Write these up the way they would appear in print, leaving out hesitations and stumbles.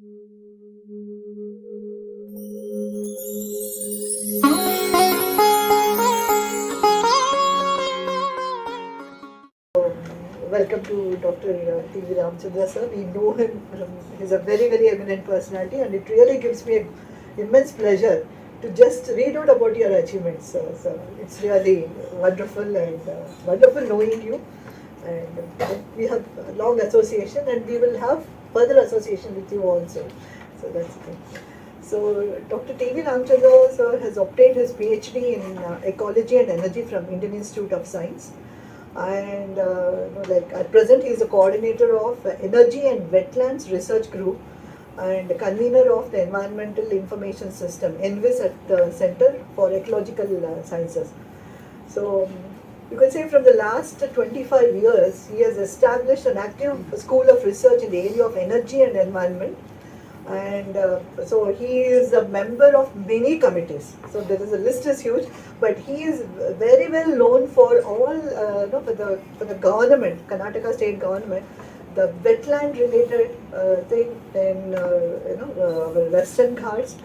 Welcome to Dr. T V Ramachandra sir. We know him he's a very eminent personality, and it really gives me immense pleasure to just read out about your achievements, sir. It's really wonderful and wonderful knowing you. And we have a long association, and we will have further association with you also. So that's the thing. So Dr. T V Ramchandra sir has obtained his PhD in Ecology and Energy from Indian Institute of Science. And at present he is the coordinator of Energy and Wetlands Research Group and convener of the Environmental Information System ENVIS at the Center for Ecological Sciences. So you can say from the last 25 years he has established an active school of research in the area of energy and environment. And so he is a member of many committees. So there is a list is huge, but he is very well known for all for the government, Karnataka state government, the wetland related thing, then our Western Ghats,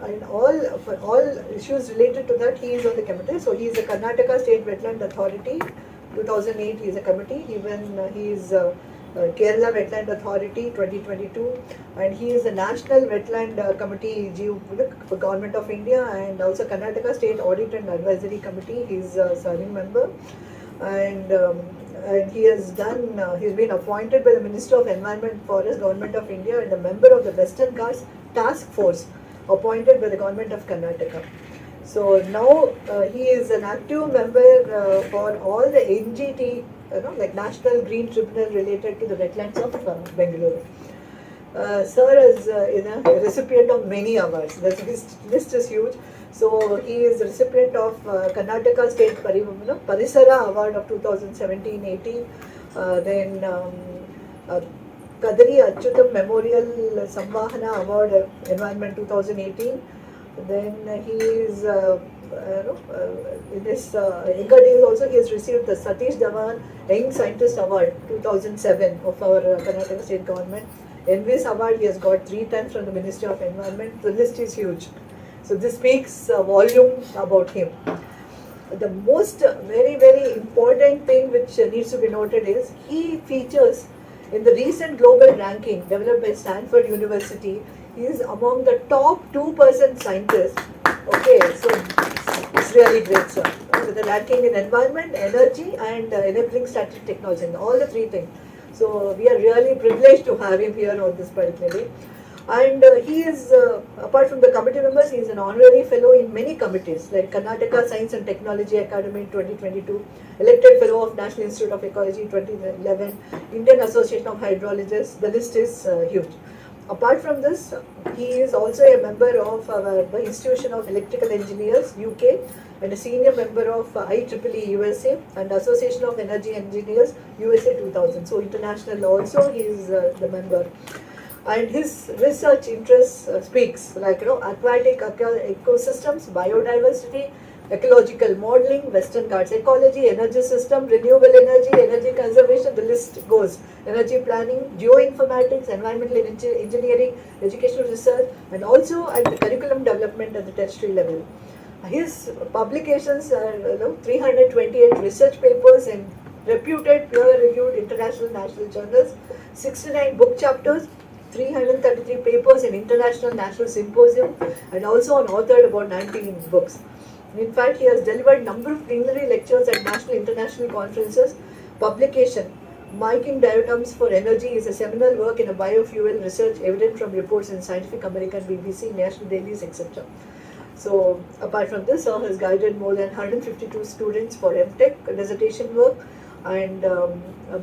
and for all issues related to that he is on the committee. So he is a Karnataka State Wetland Authority. 2008 he is a committee. Even he is Kerala Wetland Authority 2022, and he is the National Wetland Committee for Government of India, and also Karnataka State Audit and Advisory Committee. He is a serving member, and he has he's been appointed by the Minister of Environment and Forest, Government of India, and a member of the Western Ghats Task Force appointed by the Government of Karnataka. So now he is an active member for all the NGT, like National Green Tribunal related to the wetlands of Bengaluru. Sir is a recipient of many awards. The list is huge. So he is the recipient of Karnataka State Parisara Award of 2017-18. Then Kadari Achyutam Memorial Samvahana Award Environment 2018. Then he is in his younger days also he has received the Satish Dhawan Young Scientist Award 2007 of our Karnataka State Government. ENVIS Award he has got 3 times from the Ministry of Environment. The list is huge. So this speaks volume about him. The most very important thing which needs to be noted is he features in the recent global ranking developed by Stanford University. He is among the top 2% scientists. Okay, so it's really great, sir. With the ranking in environment, energy, and enabling static technology, and all the 3 things. So we are really privileged to have him here on this particular day. And he is, apart from the committee members, he is an honorary fellow in many committees like Karnataka Science and Technology Academy 2022, elected fellow of National Institute of Ecology 2011, Indian Association of Hydrologists. The list is huge. Apart from this, he is also a member of our Institution of Electrical Engineers UK and a senior member of IEEE USA and Association of Energy Engineers USA 2000. So international also he is the member. And his research interests speaks like aquatic ecosystems, biodiversity, ecological modeling, Western Ghats ecology, energy system, renewable energy, energy conservation, the list goes. Energy planning, geoinformatics, environmental engineering, educational research, and also at the curriculum development at the tertiary level. His publications are 328 research papers in reputed peer-reviewed international national journals, 69 book chapters, 333 papers in international national symposium, and also authored about 19 books. In fact, he has delivered number of plenary lectures at national international conferences. Publication, Miking Diatoms for Energy is a seminal work in a biofuel research evident from reports in Scientific American, BBC, national dailies, etc. So, apart from this, Sir has guided more than 152 students for MTech dissertation work, and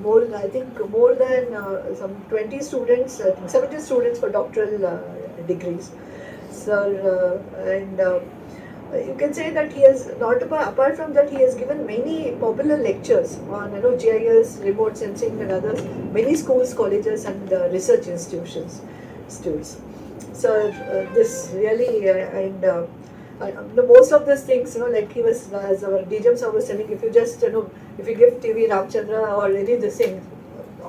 more than some 20 students, 70 students for doctoral degrees. So, you can say that he has apart from that, he has given many popular lectures on GIS, remote sensing, and others, many schools, colleges, and research institutions. So this really most of these things, like he was, as our DGM sir was telling, if you just if you give TV Ramchandra or any of this thing,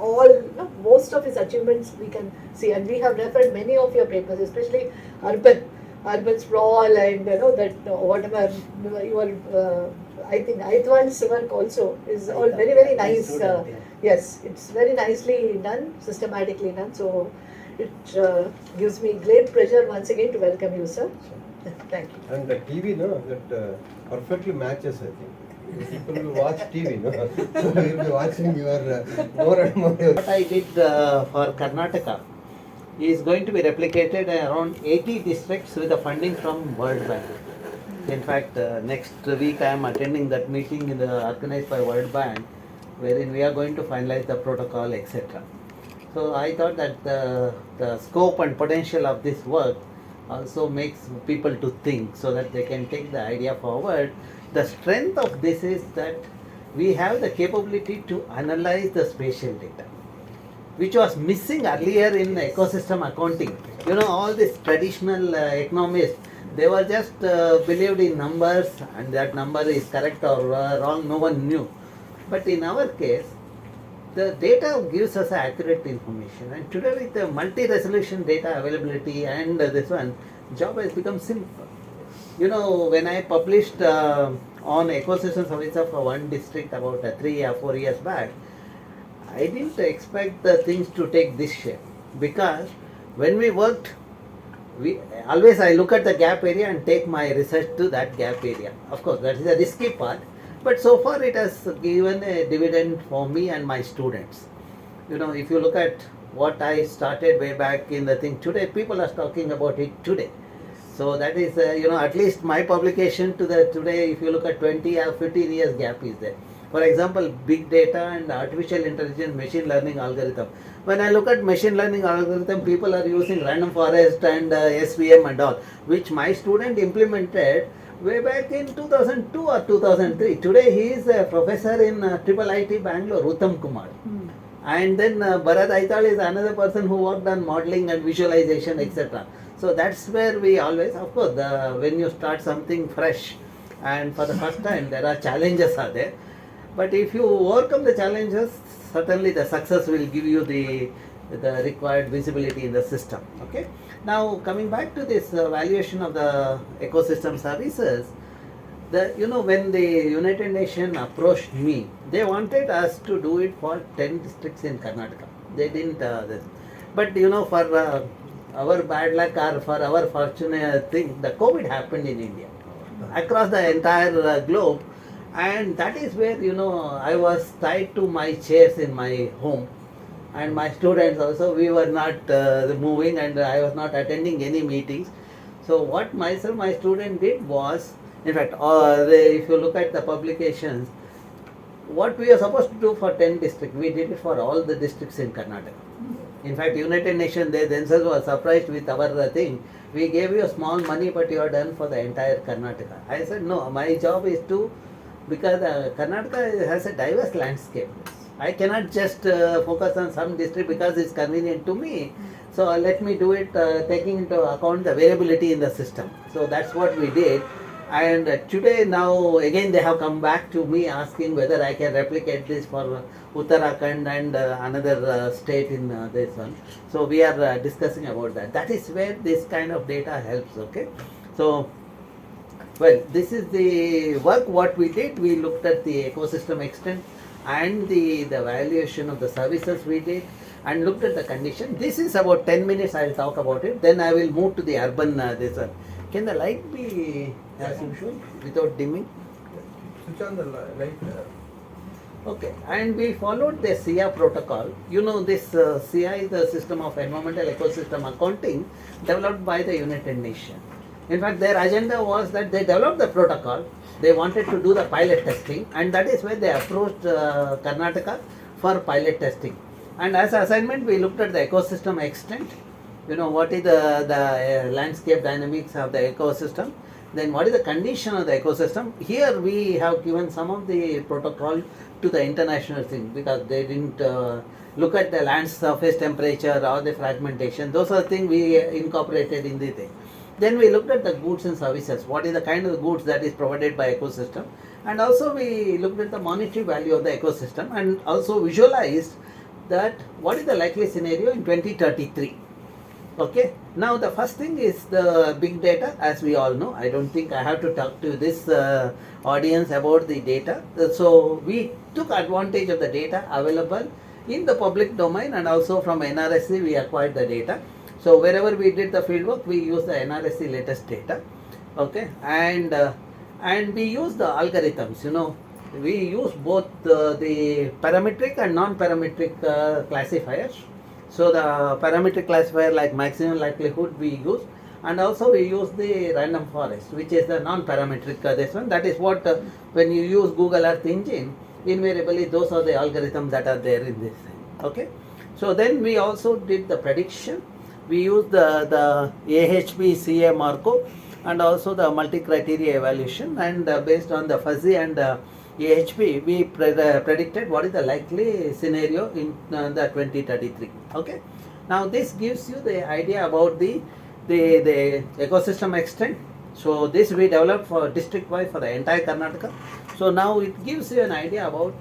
all, most of his achievements we can see, and we have referred many of your papers, especially urban sprawl, and that whatever your I think Aitwan's work also is all very, very nice. Yes, it's very nicely done, systematically done. So it gives me great pleasure once again to welcome you, sir. Thank you. And the TV, that perfectly matches, I think. People will watch TV, so we will be watching your more and more. What I did for Karnataka is going to be replicated around 80 districts with the funding from World Bank. In fact, next week I am attending that meeting organized by World Bank, wherein we are going to finalize the protocol, etc. So I thought that the scope and potential of this work also makes people to think, so that they can take the idea forward. The strength of this is that we have the capability to analyze the spatial data, which was missing earlier in ecosystem accounting. All these traditional economists, they were just believed in numbers, and that number is correct or wrong, no one knew. But in our case, the data gives us accurate information, and today with the multi-resolution data availability and this one, job has become simple. When I published on ecosystem services for one district about 3 or 4 years back, I didn't expect the things to take this shape, because when we worked, I look at the gap area and take my research to that gap area. Of course, that is a risky part, but so far it has given a dividend for me and my students. If you look at what I started way back in the thing, today people are talking about it today. So that is, at least my publication to the today, if you look at 20 or 15 years gap is there. For example, big data and artificial intelligence machine learning algorithm. When I look at machine learning algorithm, people are using random forest and SVM and all, which my student implemented way back in 2002 or 2003. Today he is a professor in IIIT Bangalore, Uttam Kumar. And then BharathS is another person who worked on modeling and visualization, etc. So that's where we always, of course, when you start something fresh and for the first time, there are challenges are there. But if you overcome the challenges, certainly the success will give you the required visibility in the system. Okay. Now coming back to this valuation of the ecosystem services, when the United Nations approached me, they wanted us to do it for 10 districts in Karnataka. They didn't. But for our bad luck or for our fortunate thing, the COVID happened in India across the entire globe. And that is where, I was tied to my chairs in my home, and my students also, we were not moving, and I was not attending any meetings. So what my student did was, in fact, if you look at the publications, what we are supposed to do for 10 districts, we did it for all the districts in Karnataka. In fact, United Nations, they themselves were surprised with our thing. We gave you small money, but you are done for the entire Karnataka. I said, no, my job is to, because Karnataka has a diverse landscape. I cannot just focus on some district because it's convenient to me. So let me do it taking into account the variability in the system. So that's what we did. And today now again they have come back to me asking whether I can replicate this for Uttarakhand and another state in this one. So we are discussing about that. That is where this kind of data helps. Okay. So, well, this is the work what we did. We looked at the ecosystem extent and the valuation of the services we did, and looked at the condition. This is about 10 minutes I will talk about it. Then I will move to the urban this one. Can the light be as usual without dimming? Switch on the light. Okay, and we followed the SIA protocol. This SIA is the System of Environmental Ecosystem Accounting developed by the United Nations. In fact, their agenda was that they developed the protocol, they wanted to do the pilot testing, and that is why they approached Karnataka for pilot testing. And as assignment, we looked at the ecosystem extent, what is the landscape dynamics of the ecosystem, then what is the condition of the ecosystem. Here we have given some of the protocol to the international thing, because they didn't look at the land surface temperature or the fragmentation. Those are things we incorporated in the thing. Then we looked at the goods and services, what is the kind of goods that is provided by ecosystem, and also we looked at the monetary value of the ecosystem, and also visualized that what is the likely scenario in 2033. Okay, now the first thing is the big data, as we all know. I don't think I have to talk to this audience about the data. So we took advantage of the data available in the public domain, and also from NRSC we acquired the data. So wherever we did the fieldwork, we used the NRSC latest data. Okay, and we use the algorithms. We use both the parametric and non-parametric classifiers. So the parametric classifier like maximum likelihood we use, and also we use the random forest, which is the non-parametric this one. That is what when you use Google Earth Engine, invariably those are the algorithms that are there in this thing. Okay, so then we also did the prediction. We used the AHP CA Markov and also the multi-criteria evaluation, and based on the fuzzy and AHP, we predicted what is the likely scenario in the 2033. Okay. Now this gives you the idea about the ecosystem extent. So this we developed for district-wise for the entire Karnataka. So now it gives you an idea about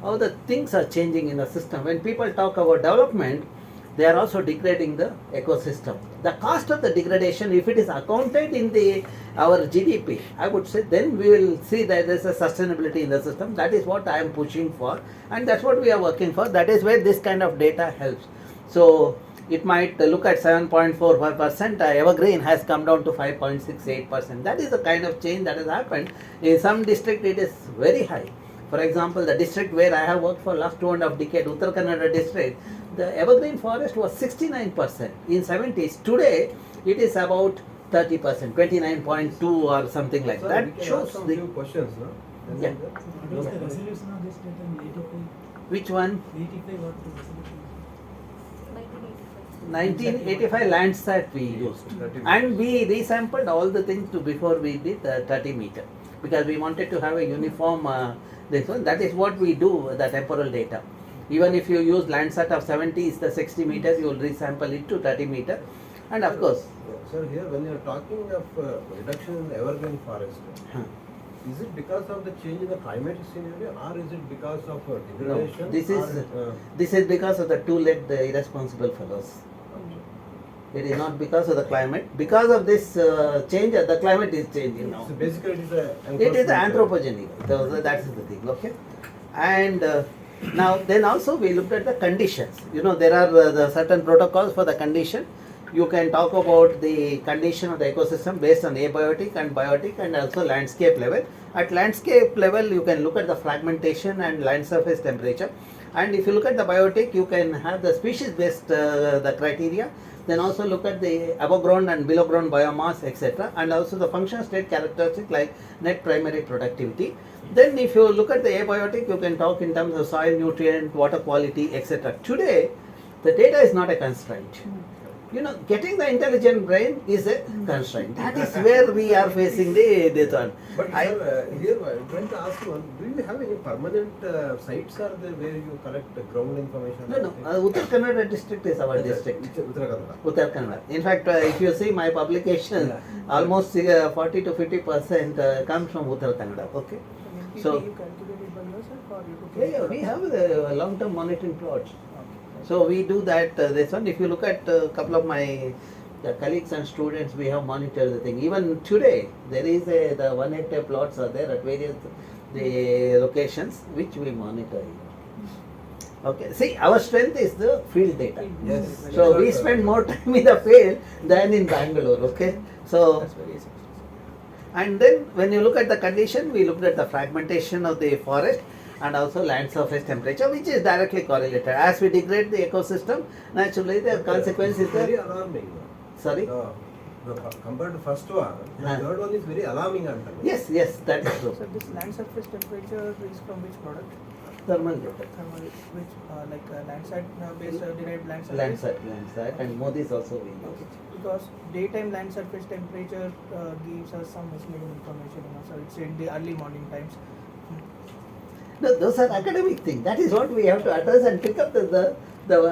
how the things are changing in the system. When people talk about development, they are also degrading the ecosystem. The cost of the degradation, if it is accounted in our GDP, I would say then we will see that there is a sustainability in the system. That is what I am pushing for, and that's what we are working for. That is where this kind of data helps. So it might look at 7.45%, evergreen has come down to 5.68%. That is the kind of change that has happened. In some district it is very high. For example, the district where I have worked for last 2.5 decades, Uttar Kannada district, the evergreen forest was 69% in 70s. Today, it is about 30%, 29.2 or something like Sir, that. we can Shows ask some the few questions, no? Yeah. What was the resolution of this data in 85? Which one? 85, what the resolution? 1985 Landsat we used, and we resampled all the things before we did 30 meter, because we wanted to have a uniform this one. That is what we do, the temporal data. Even if you use Landsat of 70 is the 60 meters, you will resample it to 30 meter, and of course. Sir, here when you are talking of reduction in evergreen forest, is it because of the change in the climatic scenario, or is it because of degradation? No, this is because of the two-legged irresponsible fellows. It is not because of the climate. Because of this change, the climate is changing now. So basically It is anthropogenic. That is the thing. Okay, and now then also we looked at the conditions. There are the certain protocols for the condition. You can talk about the condition of the ecosystem based on abiotic and biotic and also landscape level. At landscape level, you can look at the fragmentation and land surface temperature. And if you look at the biotic, you can have the species-based the criteria. Then also look at the above ground and below ground biomass, etc. And also the function state characteristic like net primary productivity. Then if you look at the abiotic, you can talk in terms of soil, nutrient, water quality, etc. Today, the data is not a constraint. Getting the intelligent brain is a constraint. That is where we are facing this one. But sir, here I'm trying to ask you, do you have any permanent sites are there where you collect ground information? No. Uttar Kannada district is our district. Uttar Kannada. Uttar Kannada. In fact, if you see my publication, almost 40 to 50% comes from Uttar Kannada. Okay. So you calculated by yourself or you took yeah, we have the long-term monitoring plots. So we do that. This one, if you look at a couple of my colleagues and students, we have monitored the thing. Even today, there is the 1 hectare plots are there at various the locations which we monitor. Okay. See, our strength is the field data. Yes. So we spend more time in the field than in Bangalore. Okay. So. That's very essential. And then when you look at the condition, we looked at the fragmentation of the forest and also land surface temperature, which is directly correlated. As we degrade the ecosystem, naturally the consequence is very that. alarming. Sorry? Compared to first one, the third one is very alarming. Yes, that is true. So this land surface temperature is from which product? Thermal data. Thermal, which Landsat based derived land surface? Landsat, and Modi's also we use. Okay. Because daytime land surface temperature gives us some misleading information. So it's in the early morning times. No, those are academic things. That is what we have to address and pick up the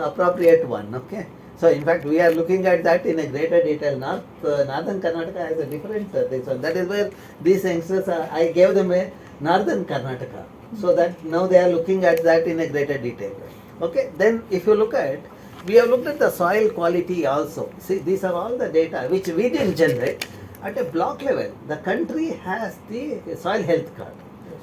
appropriate one. Okay. So in fact, we are looking at that in a greater detail. Northern Karnataka has a different this one. That is where these youngsters I gave them a Northern Karnataka, so that now they are looking at that in a greater detail. Okay, then if you look at, we have looked at the soil quality also. See, these are all the data which we didn't generate. At a block level, the country has the soil health card.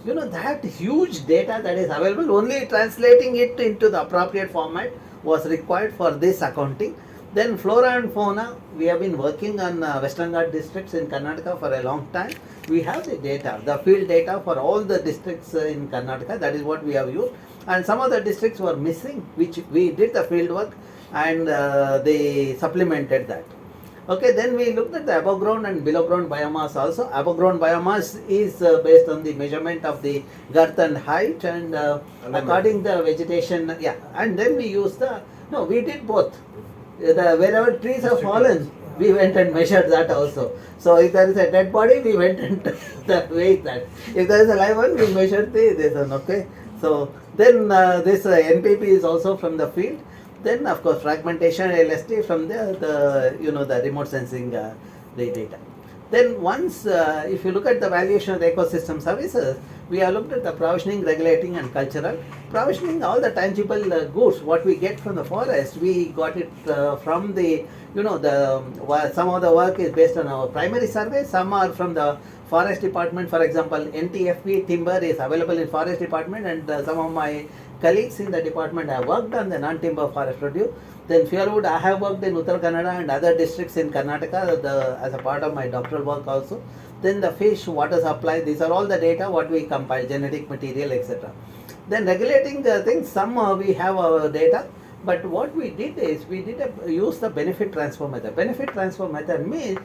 You know, that huge data that is available, only translating it into the appropriate format was required for this accounting. Then flora and fauna, we have been working on Western Ghat districts in Karnataka for a long time. We have the data, the field data for all the districts in Karnataka, that is what we have used. And some of the districts were missing, which we did the field work and they supplemented that. Okay, then we looked at the above ground and below ground biomass also. Above ground biomass is based on the measurement of the girth and height and according the vegetation, yeah. And then we used the, no, we did both. Wherever trees have fallen, we went and measured that also. So if there is a dead body, we went and weighed that. If there is a live one, we measured this one, okay. So then this NPP is also from the field. Then of course fragmentation LST from the remote sensing the data. Then once if you look at the valuation of the ecosystem services, we have looked at the provisioning, regulating and cultural. Provisioning, all the tangible goods what we get from the forest, we got it from the, some of the work is based on our primary survey, some are from the forest department. For example, NTFP timber is available in forest department, and some of my colleagues in the department have worked on the non-timber forest produce. Then fuelwood, I have worked in Uttar Kannada and other districts in Karnataka as a part of my doctoral work also. Then the fish, water supply, these are all the data what we compile, genetic material, etc. Then regulating the things, some we have our data, but what we did is we did use the benefit transfer method. Benefit transfer method means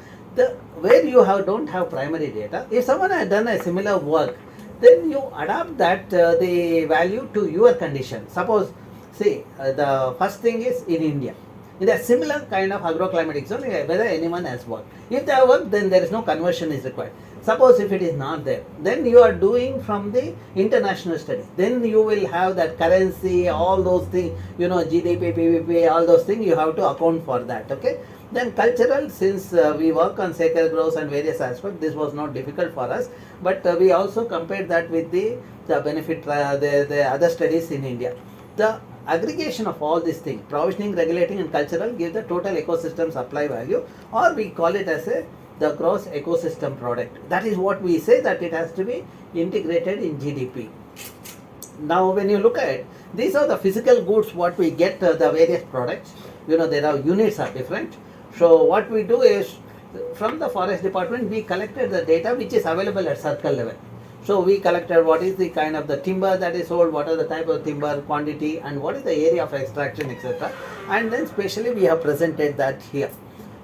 where you don't have primary data. If someone has done a similar work, then you adapt that the value to your condition. Suppose, see, the first thing is in India. In a similar kind of agroclimatic zone, whether anyone has worked. If they have worked, then there is no conversion is required. Suppose if it is not there, then you are doing from the international study. Then you will have that currency, all those things, GDP, PVP, all those things, you have to account for that, okay. Then cultural, since we work on sacred groves and various aspects, this was not difficult for us, but we also compared that with the benefit, the other studies in India. The aggregation of all these things, provisioning, regulating and cultural, give the total ecosystem supply value, or we call it as the gross ecosystem product. That is what we say, that it has to be integrated in GDP. Now when you look at, these are the physical goods what we get, the various products, there are units are different. So what we do is, from the forest department, we collected the data which is available at circle level. So we collected what is the kind of the timber that is sold, what are the type of timber quantity, and what is the area of extraction, etc. And then specially we have presented that here.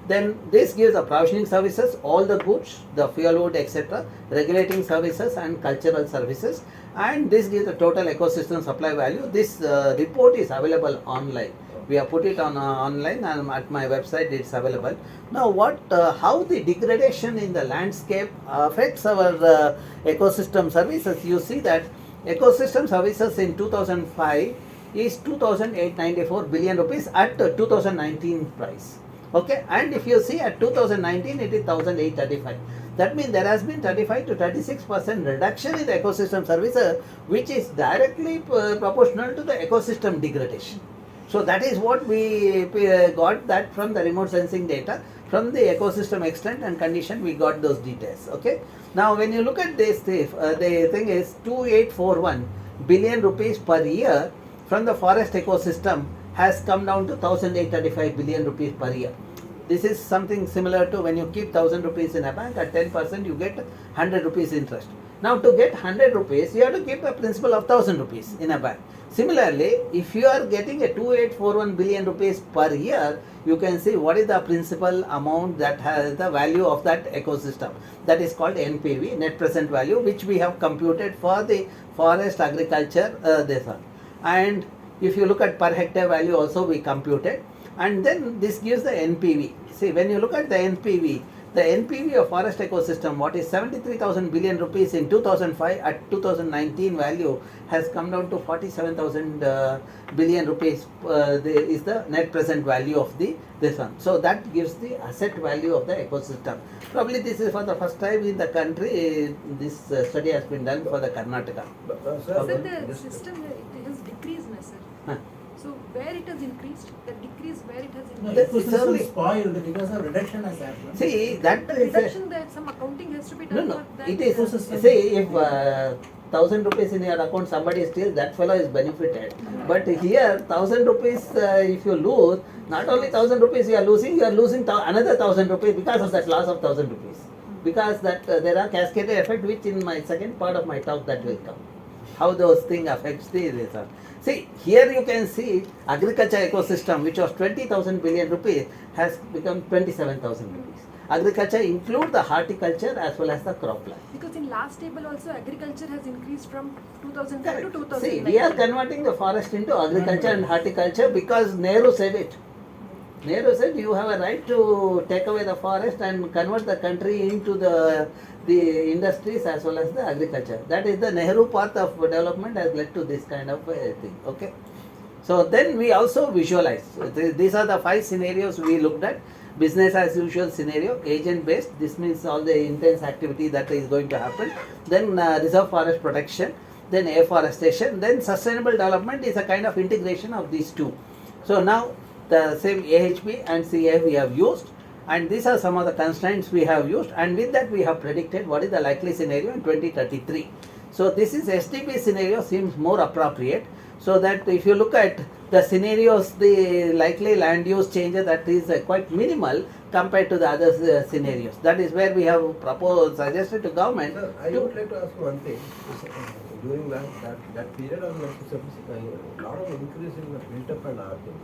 Then this gives the provisioning services, all the goods, the fuelwood, etc., regulating services and cultural services, and this gives the total ecosystem supply value. This report is available online. We have put it on online, and at my website it's available. Now how the degradation in the landscape affects our ecosystem services, you see that ecosystem services in 2005 is 2,894 billion rupees at 2019 price. Okay, and if you see at 2019 it is 1,835. That means there has been 35 to 36% reduction in the ecosystem services, which is directly proportional to the ecosystem degradation. So that is what we got that from the remote sensing data, from the ecosystem extent and condition we got those details. Okay. Now when you look at this, the thing is 2,841 billion rupees per year from the forest ecosystem has come down to 1,835 billion rupees per year. This is something similar to when you keep 1,000 rupees in a bank, at 10% you get 100 rupees interest. Now to get 100 rupees, you have to keep a principal of 1,000 rupees in a bank. Similarly, if you are getting a 2,841 billion rupees per year, you can see what is the principal amount that has the value of that ecosystem. That is called NPV, net present value, which we have computed for the forest agriculture, this one. And if you look at per hectare value also we computed, and then this gives the NPV. See, when you look at the NPV of forest ecosystem, what is 73,000 billion rupees in 2005 at 2019 value has come down to 47,000 billion rupees is the net present value of this one. So that gives the asset value of the ecosystem. Probably this is for the first time in the country, this study has been done for the Karnataka. Sir, So the system it has decreased, sir. Huh. increased, the decrease where it has No, increased. ecosystem spoiled because of reduction has happened. See, that The is a, reduction there, some accounting has to be no, done no, for that. it is, Ecosystem. see, if 1000 rupees in your account somebody steals, that fellow is benefited. But here, 1000 rupees, if you lose, not only 1000 rupees you are losing another 1000 rupees because of that loss of 1000 rupees. Because that there are cascaded effect which in my second part of my talk that will come. How those things affects the result. See, here you can see agriculture ecosystem which was 20,000 billion rupees has become 27,000 rupees. Agriculture include the horticulture as well as the cropland. Because in last table also agriculture has increased from 2005 to Correct. 2009. See, we are converting the forest into agriculture and horticulture because Nehru said it. Nehru said you have a right to take away the forest and convert the country into the industries as well as the agriculture. That is the Nehru path of development has led to this kind of thing. Okay. So then we also visualize. These are the 5 scenarios we looked at. Business as usual scenario, agent based. This means all the intense activity that is going to happen. Then reserve forest protection. Then afforestation. Then sustainable development is a kind of integration of these two. So now the same AHP and CA we have used, and these are some of the constraints we have used, and with that we have predicted what is the likely scenario in 2033. So this is SDP scenario seems more appropriate, so that if you look at the scenarios, the likely land use changes that is quite minimal compared to the other scenarios. That is where we have proposed, suggested to government. Sir, I would like to ask you one thing. During that period of a lot of increase in the built-up and other things.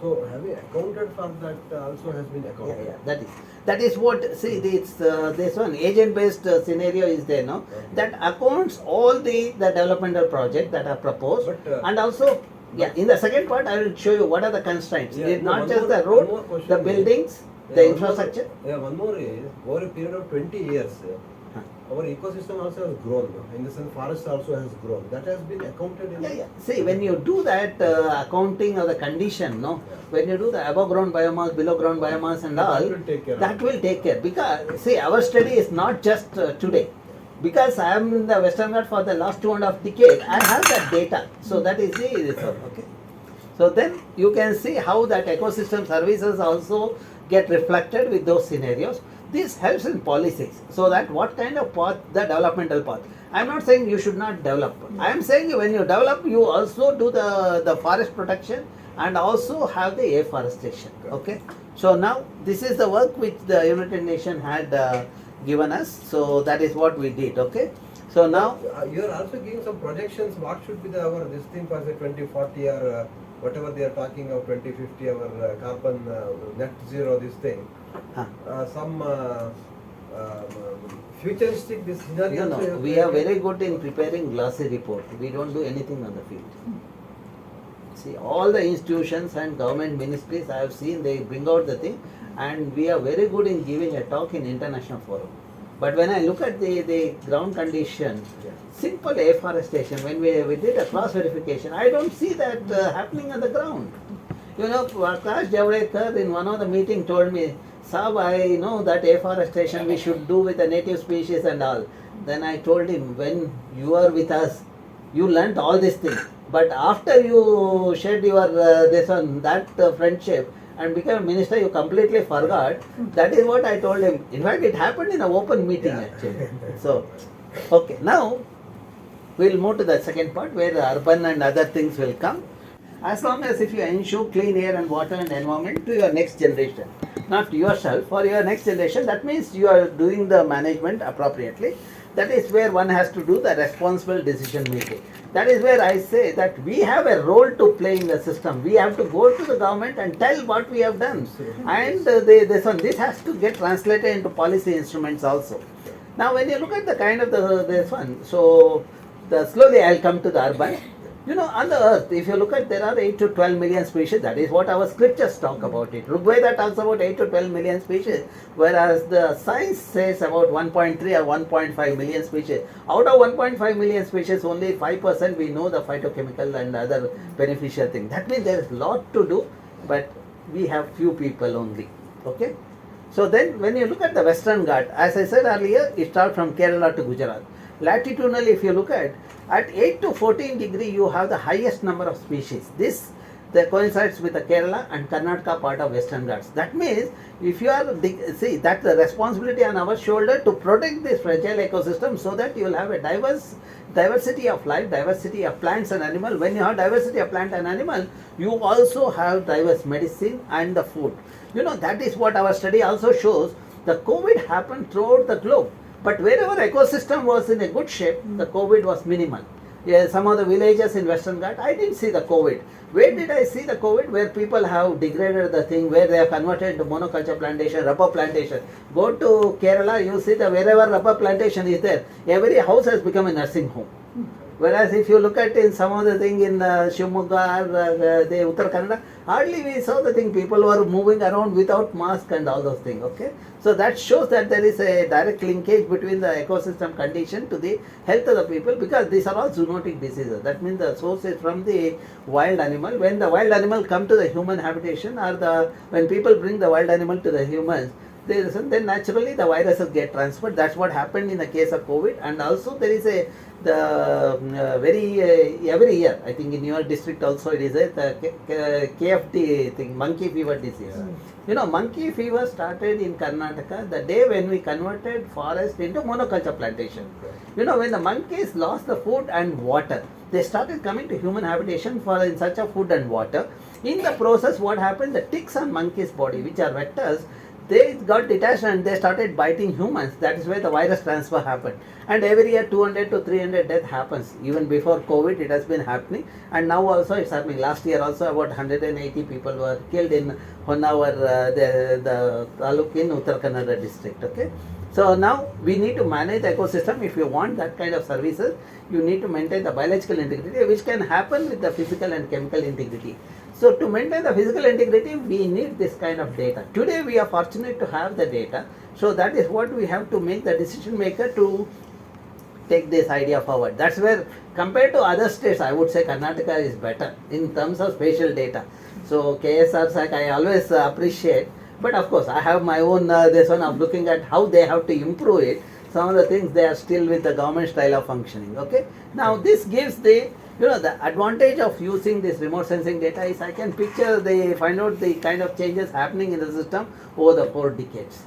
So have you accounted for that? Also has been accounted. Yeah, that is what, see, this one agent based scenario is there, no? That accounts all the developmental project that are proposed, But, and also in the second part I will show you what are the constraints. Yeah, It's no, not one just more- the one road, more question the is- buildings, Yeah, the one infrastructure. More, one more is over a period of 20 years, our ecosystem also has grown. In the sense, forest also has grown. That has been accounted in. Yeah. See, when you do that accounting of the condition, no, Yeah. when you do the above ground biomass, below ground biomass, and That all, will take care of that it. will take care. Because see, our study is not just today. Because I am in the Western Ghats for the last 2.5 decades, I have that data. So that is the result. Okay. So then you can see how that ecosystem services also get reflected with those scenarios. This helps in policies, so that what kind of path, the developmental path. I am not saying you should not develop. I am saying when you develop, you also do the forest protection and also have the afforestation. Okay. So now this is the work which the United Nations had given us. So that is what we did. Okay. So now You are also giving some projections. What should be our this thing for say 2040 or whatever they are talking of 2050, our carbon net zero. This thing. Some futuristic this scenario. no, we are very good in preparing glossy report. We don't do anything on the field. See, all the institutions and government ministries I have seen, they bring out the thing, and we are very good in giving a talk in international forum. But when I look at the ground condition, simple afforestation, when we did a cross verification, I don't see that happening on the ground. You know, Prakash Javadekar in one of the meeting told me, Sab, I know that afforestation we should do with the native species and all. Then I told him, when you are with us, you learnt all these things. But after you shed your friendship and became a minister, you completely forgot. That is what I told him. In fact, it happened in an open meeting actually. So, okay, now we'll move to the second part where the urban and other things will come. As long as if you ensure clean air and water and environment to your next generation, not yourself, for your next generation, that means you are doing the management appropriately. That is where one has to do the responsible decision making. That is where I say that we have a role to play in the system. We have to go to the government and tell what we have done. And this has to get translated into policy instruments also. Now when you look at the kind of this one, so slowly I'll come to the urban. You know, on the earth, if you look at, there are 8 to 12 million species. That is what our scriptures talk about it. Rigveda talks about 8 to 12 million species, whereas the science says about 1.3 or 1.5 million species. Out of 1.5 million species, only 5% we know the phytochemical and other beneficial things. That means there is a lot to do, but we have few people only. Okay. So then, when you look at the Western Ghat, as I said earlier, it starts from Kerala to Gujarat. Latitudinally, if you look at 8 to 14 degree, you have the highest number of species. This that coincides with the Kerala and Karnataka part of Western Ghats. That means if you are, see, that's the responsibility on our shoulder to protect this fragile ecosystem so that you will have a diversity of life, diversity of plants and animal. When you have diversity of plant and animal, you also have diverse medicine and the food. That is what our study also shows. The COVID happened throughout the globe, but wherever ecosystem was in a good shape, the COVID was minimal. Yeah, some of the villages in Western Ghat, I didn't see the COVID. Where did I see the COVID? Where people have degraded the thing, where they have converted to monoculture plantation, rubber plantation. Go to Kerala, you see that wherever rubber plantation is there, every house has become a nursing home. Whereas if you look at in some of the thing in Shivamogga or the Uttar Kannada, hardly we saw the thing, people were moving around without mask and all those things, okay. So that shows that there is a direct linkage between the ecosystem condition to the health of the people, because these are all zoonotic diseases. That means the source is from the wild animal. When the wild animal come to the human habitation, or when people bring the wild animal to the humans, then naturally the viruses get transferred. That's what happened in the case of COVID. And also there is every year, I think in your district also it is the KFT thing, monkey fever disease. Monkey fever started in Karnataka the day when we converted forest into monoculture plantation. When the monkeys lost the food and water, they started coming to human habitation in search of food and water. In the process, what happened, the ticks on monkey's body, which are vectors, they got detached and they started biting humans. That is where the virus transfer happened. And every year 200 to 300 death happens. Even before COVID it has been happening, and now also it's happening. Last year also about 180 people were killed in Honavar, the taluk in Uttar Kannada district. Okay. So now we need to manage the ecosystem. If you want that kind of services, you need to maintain the biological integrity, which can happen with the physical and chemical integrity. So to maintain the physical integrity, we need this kind of data. Today we are fortunate to have the data. So that is what we have to make the decision maker to take this idea forward. That's where, compared to other states, I would say Karnataka is better in terms of spatial data. So KSRSAC I always appreciate, but of course I have my own this one of looking at how they have to improve it. Some of the things they are still with the government style of functioning. Okay. Now this gives the advantage of using this remote sensing data is I can find out the kind of changes happening in the system over the 4 decades.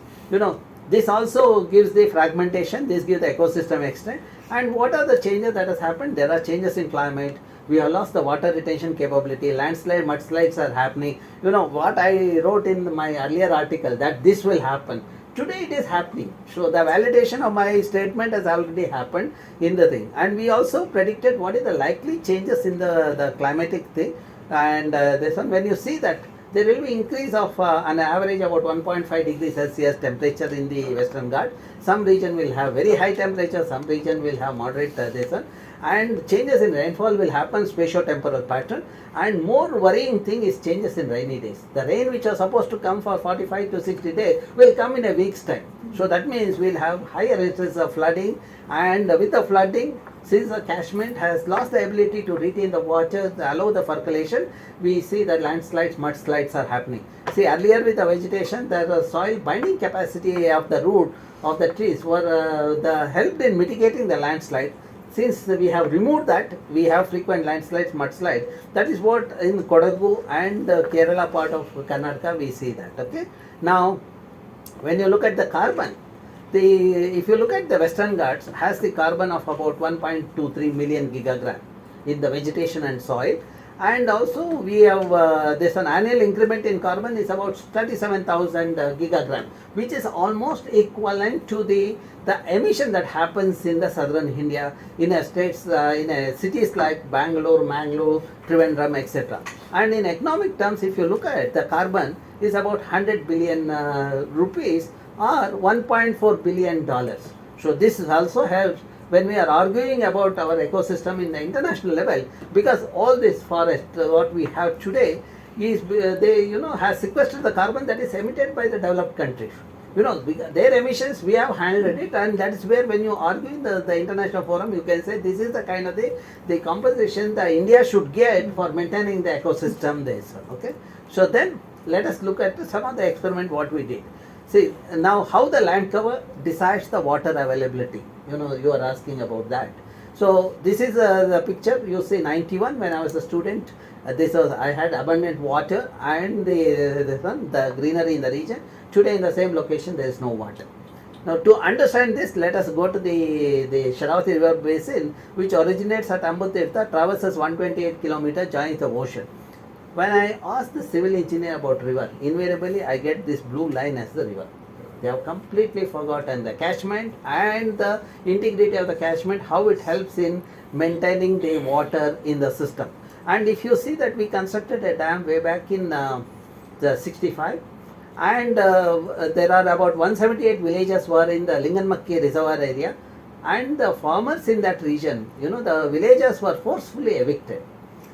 This also gives the fragmentation, this gives the ecosystem extent. And what are the changes that has happened? There are changes in climate. We have lost the water retention capability, landslide, mudslides are happening. What I wrote in my earlier article, that this will happen. Today it is happening. So the validation of my statement has already happened in the thing. And we also predicted what is the likely changes in the climatic thing. And this one, when you see that, there will be increase of an average about 1.5 degrees Celsius temperature in the Western Ghats. Some region will have very high temperature, some region will have moderate this one. And changes in rainfall will happen spatio-temporal pattern. And more worrying thing is changes in rainy days. The rain which was supposed to come for 45 to 60 days will come in a week's time. So that means we'll have higher instances of flooding, and with the flooding, since the catchment has lost the ability to retain the water, allow the percolation, we see that landslides, mudslides are happening. See, earlier with the vegetation, the soil binding capacity of the root of the trees were helped in mitigating the landslide. Since we have removed that, we have frequent landslides, mudslides. That is what in Kodagu and Kerala part of Karnataka we see that. Okay. Now, when you look at the carbon, if you look at the Western Ghats, has the carbon of about 1.23 million gigagram in the vegetation and soil. And also we have this an annual increment in carbon is about 37,000 gigagram, which is almost equivalent to the emission that happens in the southern India in cities like Bangalore, Mangalore, Trivandrum, etc. And in economic terms, if you look at the carbon is about 100 billion rupees or $1.4 billion. So this also helps when we are arguing about our ecosystem in the international level, because all this forest what we have today is has sequestered the carbon that is emitted by the developed countries. Their emissions we have handled it, and that is where when you argue in the international forum, you can say this is the kind of the compensation that India should get for maintaining the ecosystem there. Okay, so then let us look at some of the experiment what we did. See, now how the land cover decides the water availability. You are asking about that. So this is the picture. You see 91 when I was a student. I had abundant water and the greenery in the region. Today in the same location there is no water. Now to understand this, let us go to the Sharavati river basin, which originates at Ambutirtha, traverses 128 km, joins the ocean. When I ask the civil engineer about river, invariably I get this blue line as the river. They have completely forgotten the catchment and the integrity of the catchment, how it helps in maintaining the water in the system. And if you see that we constructed a dam way back in the 65, and there are about 178 villages were in the Linganmakki reservoir area, and the farmers in that region, the villagers were forcefully evicted.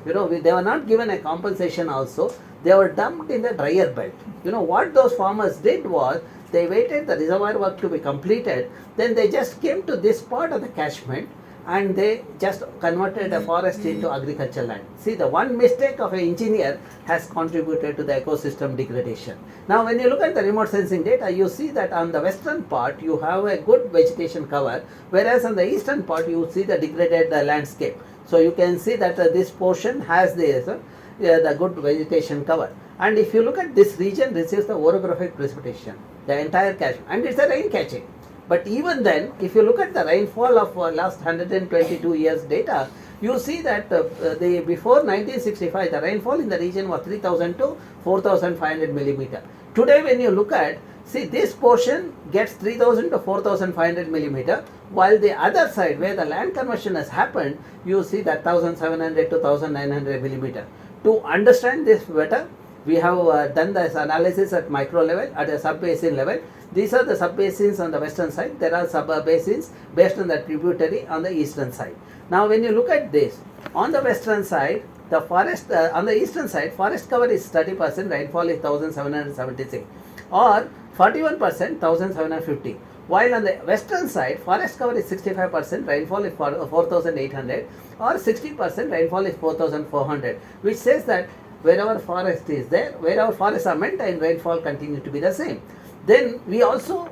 They were not given a compensation also. They were dumped in the drier belt. What those farmers did was, they waited the reservoir work to be completed, then they just came to this part of the catchment and they just converted a forest into agricultural land. See, the one mistake of an engineer has contributed to the ecosystem degradation. Now when you look at the remote sensing data, you see that on the western part you have a good vegetation cover, whereas on the eastern part you see the degraded landscape. So you can see that this portion has the good vegetation cover. And if you look at this region, receives the orographic precipitation, the entire catchment, and it's a rain catching. But even then, if you look at the rainfall of last 122 years data, you see that before 1965, the rainfall in the region was 3,000 to 4,500 millimeter. Today, when you look at, see, this portion gets 3,000 to 4,500 millimeter, while the other side, where the land conversion has happened, you see that 1,700 to 1,900 millimeter. To understand this better, we have done this analysis at micro level, at a sub-basin level. These are the sub-basins on the western side. There are sub-basins based on the tributary on the eastern side. Now when you look at this, on the western side, the forest, on the eastern side, forest cover is 30%, rainfall is 1,776, or 41%, 1,750. While on the western side, forest cover is 65%, rainfall is 4,800, or 60%, rainfall is 4,400, which says that wherever forest is there, wherever forests are maintained, rainfall continues to be the same. Then we also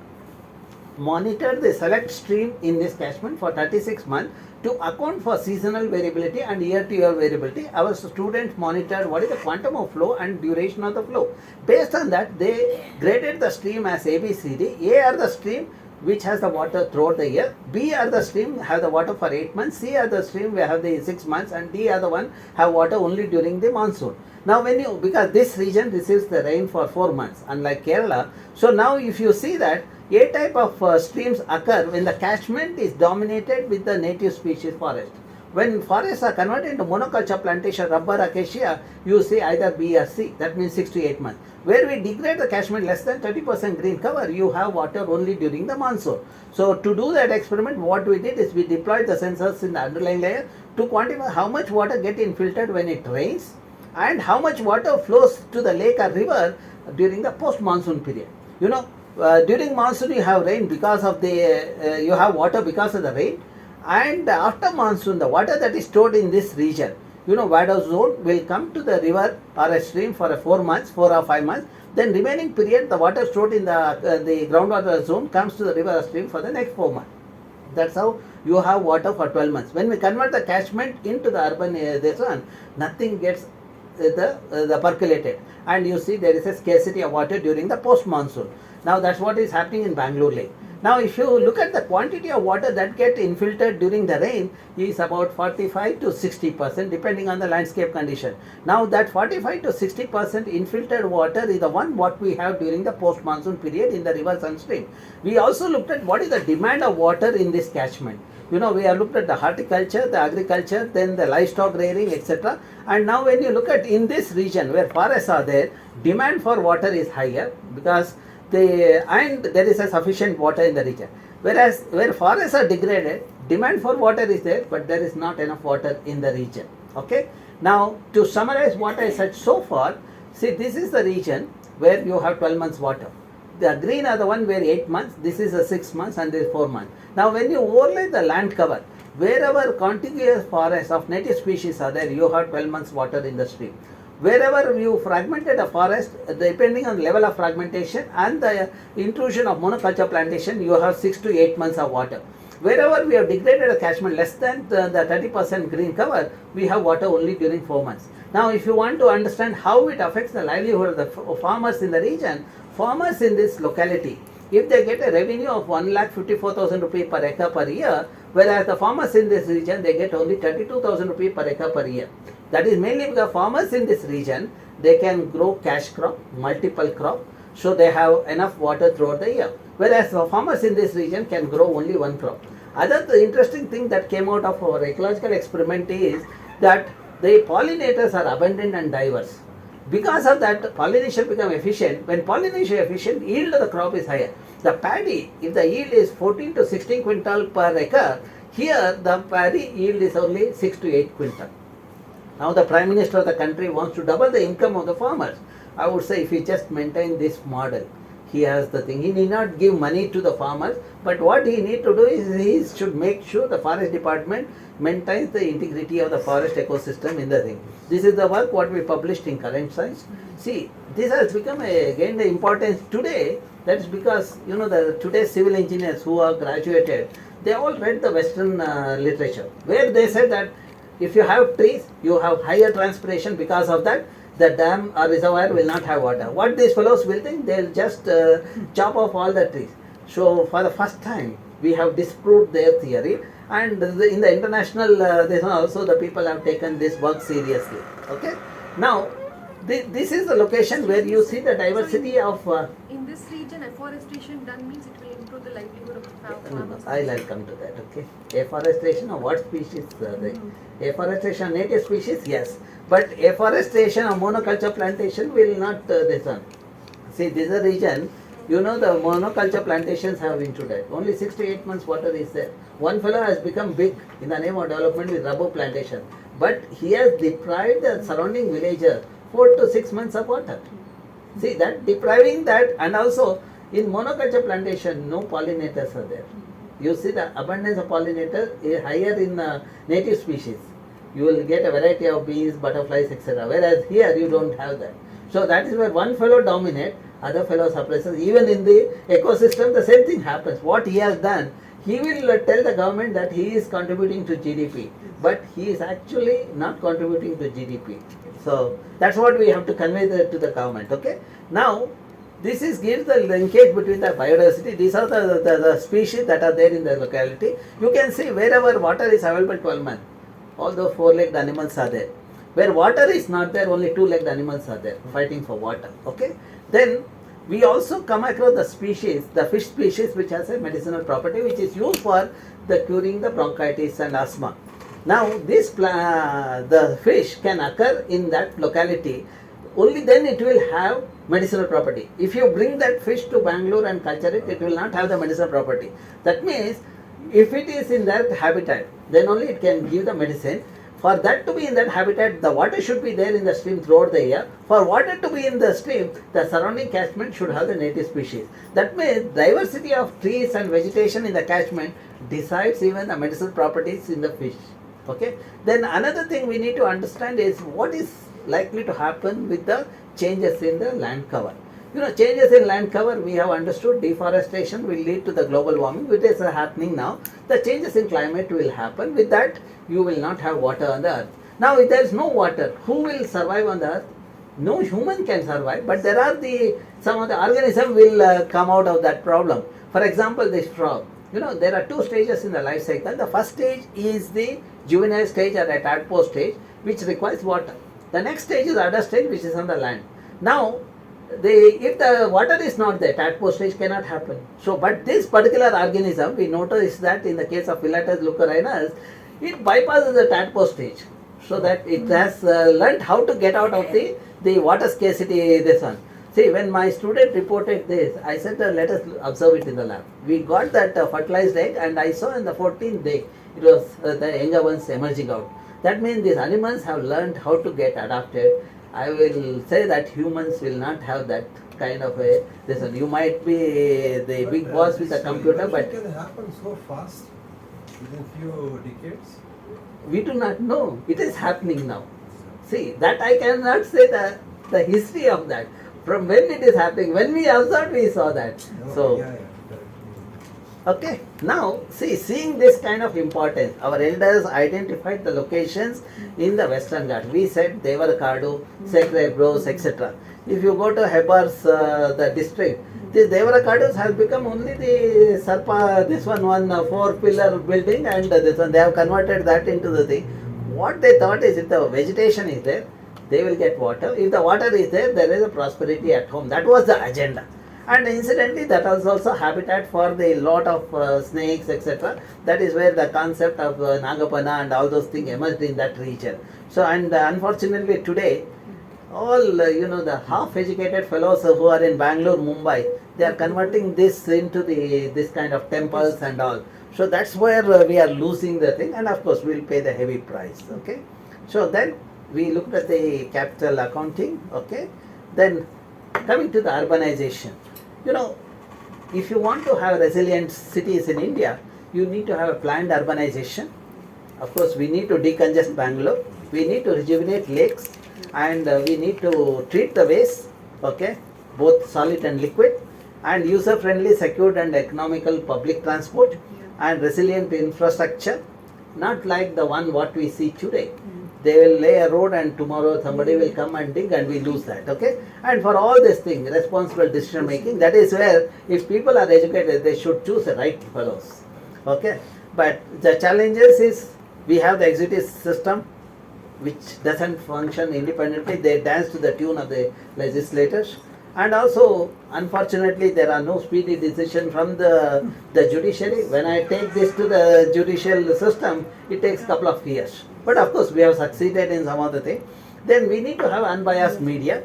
monitor the select stream in this catchment for 36 months to account for seasonal variability and year-to-year variability. Our students monitored what is the quantum of flow and duration of the flow. Based on that, they graded the stream as A, B, C, D. A are the stream which has the water throughout the year, B are the stream have the water for 8 months, C are the stream we have the 6 months, and D are the one have water only during the monsoon. Now because this region receives the rain for 4 months, unlike Kerala, so now if you see that A type of streams occur when the catchment is dominated with the native species forest. When forests are converted into monoculture plantation, rubber, acacia, you see either B or C, that means 6 to 8 months. Where we degrade the catchment less than 30% green cover, you have water only during the monsoon. So to do that experiment, what we did is we deployed the sensors in the underlying layer to quantify how much water gets infiltrated when it rains and how much water flows to the lake or river during the post-monsoon period. During monsoon you have rain because of the, you have water because of the rain, and after monsoon the water that is stored in this region, Vada zone will come to the river or a stream for 4 months, 4 or 5 months. Then remaining period, the water stored in the groundwater zone comes to the river or stream for the next 4 months. That's how you have water for 12 months. When we convert the catchment into the urban this one, nothing gets the percolated, and you see there is a scarcity of water during the post monsoon. Now that's what is happening in Bengaluru lake. Now if you look at the quantity of water that get infiltrated during the rain is about 45 to 60% depending on the landscape condition. Now that 45 to 60% infiltrated water is the one what we have during the post monsoon period in the rivers and stream. We also looked at what is the demand of water in this catchment. We have looked at the horticulture, the agriculture, then the livestock rearing, etc. And now when you look at in this region where forests are there, demand for water is higher because and there is a sufficient water in the region. Whereas where forests are degraded, demand for water is there, but there is not enough water in the region. Okay. Now to summarize what I said so far, see, this is the region where you have 12 months water. The green are the one where 8 months, this is a 6 months and this is 4 months. Now when you overlay the land cover, wherever contiguous forests of native species are there, you have 12 months water in the stream. Wherever you fragmented a forest, depending on the level of fragmentation and the intrusion of monoculture plantation, you have 6 to 8 months of water. Wherever we have degraded a catchment less than the 30% green cover, we have water only during 4 months. Now, if you want to understand how it affects the livelihood of the farmers in the region, farmers in this locality, if they get a revenue of 1,54,000 rupees per acre per year, whereas the farmers in this region, they get only 32,000 rupees per acre per year. That is mainly because farmers in this region, they can grow cash crop, multiple crop, so they have enough water throughout the year. Whereas the farmers in this region can grow only one crop. Other interesting thing that came out of our ecological experiment is that the pollinators are abundant and diverse. Because of that, pollination become efficient. When pollination is efficient, yield of the crop is higher. The paddy, if the yield is 14 to 16 quintal per acre, here the paddy yield is only 6 to 8 quintal. Now the Prime Minister of the country wants to double the income of the farmers. I would say if he just maintain this model, he has the thing. He need not give money to the farmers, but what he need to do is he should make sure the forest department maintains the integrity of the forest ecosystem in the thing. This is the work what we published in Current Science. See, this has become again the importance today. That's because the today's civil engineers who are graduated, they all read the Western literature, where they said that if you have trees, you have higher transpiration. Because of that, the dam or reservoir will not have water. What these fellows will think, they'll just chop off all the trees. So for the first time, we have disproved their theory, and in the international, this also the people have taken this work seriously. Okay. Now, this is the location where you see the diversity of. In this region, afforestation done means it will improve the livelihood of farmers. I'll come to that. Okay. Afforestation of what species? Afforestation native species, yes. But afforestation of monoculture plantation will not this one. See, this is a region, the monoculture plantations have been today. Only 6 to 8 months water is there. One fellow has become big in the name of development with rubber plantation. But he has deprived the surrounding villager 4 to 6 months of water. See, that depriving that, and also in monoculture plantation, no pollinators are there. You see the abundance of pollinators is higher in native species. You will get a variety of bees, butterflies, etc. Whereas here you don't have that. So that is where one fellow dominates, other fellow suppresses. Even in the ecosystem, the same thing happens. What he has done, he will tell the government that he is contributing to GDP, but he is actually not contributing to GDP. So that's what we have to convey to the government. Okay. Now, this gives the linkage between the biodiversity. These are the species that are there in the locality. You can see wherever water is available 12 months. All those 4-legged animals are there. Where water is not there, only 2-legged animals are there fighting for water. Okay. Then we also come across the species, the fish species which has a medicinal property which is used for the curing the bronchitis and asthma. Now the fish can occur in that locality. Only then it will have medicinal property. If you bring that fish to Bangalore and culture it, it will not have the medicinal property. That means if it is in that habitat, then only it can give the medicine. For that to be in that habitat, the water should be there in the stream throughout the year. For water to be in the stream, the surrounding catchment should have the native species. That means diversity of trees and vegetation in the catchment decides even the medicinal properties in the fish. Okay. Then another thing we need to understand is what is likely to happen with the changes in the land cover. Changes in land cover, we have understood deforestation will lead to the global warming, which is happening now. The changes in climate will happen. With that, you will not have water on the earth. Now, if there is no water, who will survive on the earth? No human can survive, but there are some of the organisms will come out of that problem. For example, this frog. There are 2 stages in the life cycle. The first stage is the juvenile stage or the tadpole stage, which requires water. The next stage is adult stage, which is on the land. Now, if the water is not there, tadpole stage cannot happen. So, but this particular organism, we notice that in the case of Philatus leucorhinus, it bypasses the tadpole stage, so that it has learned how to get out of the water scarcity. This one. See, when my student reported this, I said, let us observe it in the lab. We got that fertilized egg, and I saw in the 14th day, it was the younger ones emerging out. That means these animals have learned how to get adapted. I will say that humans will not have that kind of this one. You might be the big boss with a computer, but it can happen so fast within few decades. We do not know. It is happening now. See, that I cannot say the history of that. From when it is happening, when we observed, we saw that. No, So, correct. Okay, now see, seeing this kind of importance, our elders identified the locations in the Western Ghats. We said Devarakadu, Sacred Groves, etc. If you go to Hebar's, the district, this Devarakadus has become only the Sarpa, this one 4-pillar building, and this one, they have converted that into the thing. What they thought is, if the vegetation is there, they will get water. If the water is there, there is a prosperity at home. That was the agenda. And incidentally, that was also habitat for the lot of snakes, etc. That is where the concept of Nagapana and all those things emerged in that region. So, and unfortunately today, all the half-educated fellows who are in Bangalore, Mumbai, they are converting this into this kind of temples and all. So that's where we are losing the thing, and of course we'll pay the heavy price. Okay. So then we looked at the capital accounting. Okay. Then coming to the urbanization. If you want to have resilient cities in India, you need to have a planned urbanization. Of course, we need to decongest Bangalore. We need to rejuvenate lakes, and we need to treat the waste, okay, both solid and liquid, and user-friendly, secured and economical public transport, and resilient infrastructure, not like the one what we see today. They will lay a road and tomorrow somebody will come and dig and we lose that, okay? And for all these things, responsible decision making, that is where if people are educated, they should choose the right fellows, okay? But the challenges is, we have the executive system which doesn't function independently. They dance to the tune of the legislators. And also, unfortunately, there are no speedy decisions from the judiciary. When I take this to the judicial system, it takes a couple of years. But of course, we have succeeded in some of the things. Then we need to have unbiased media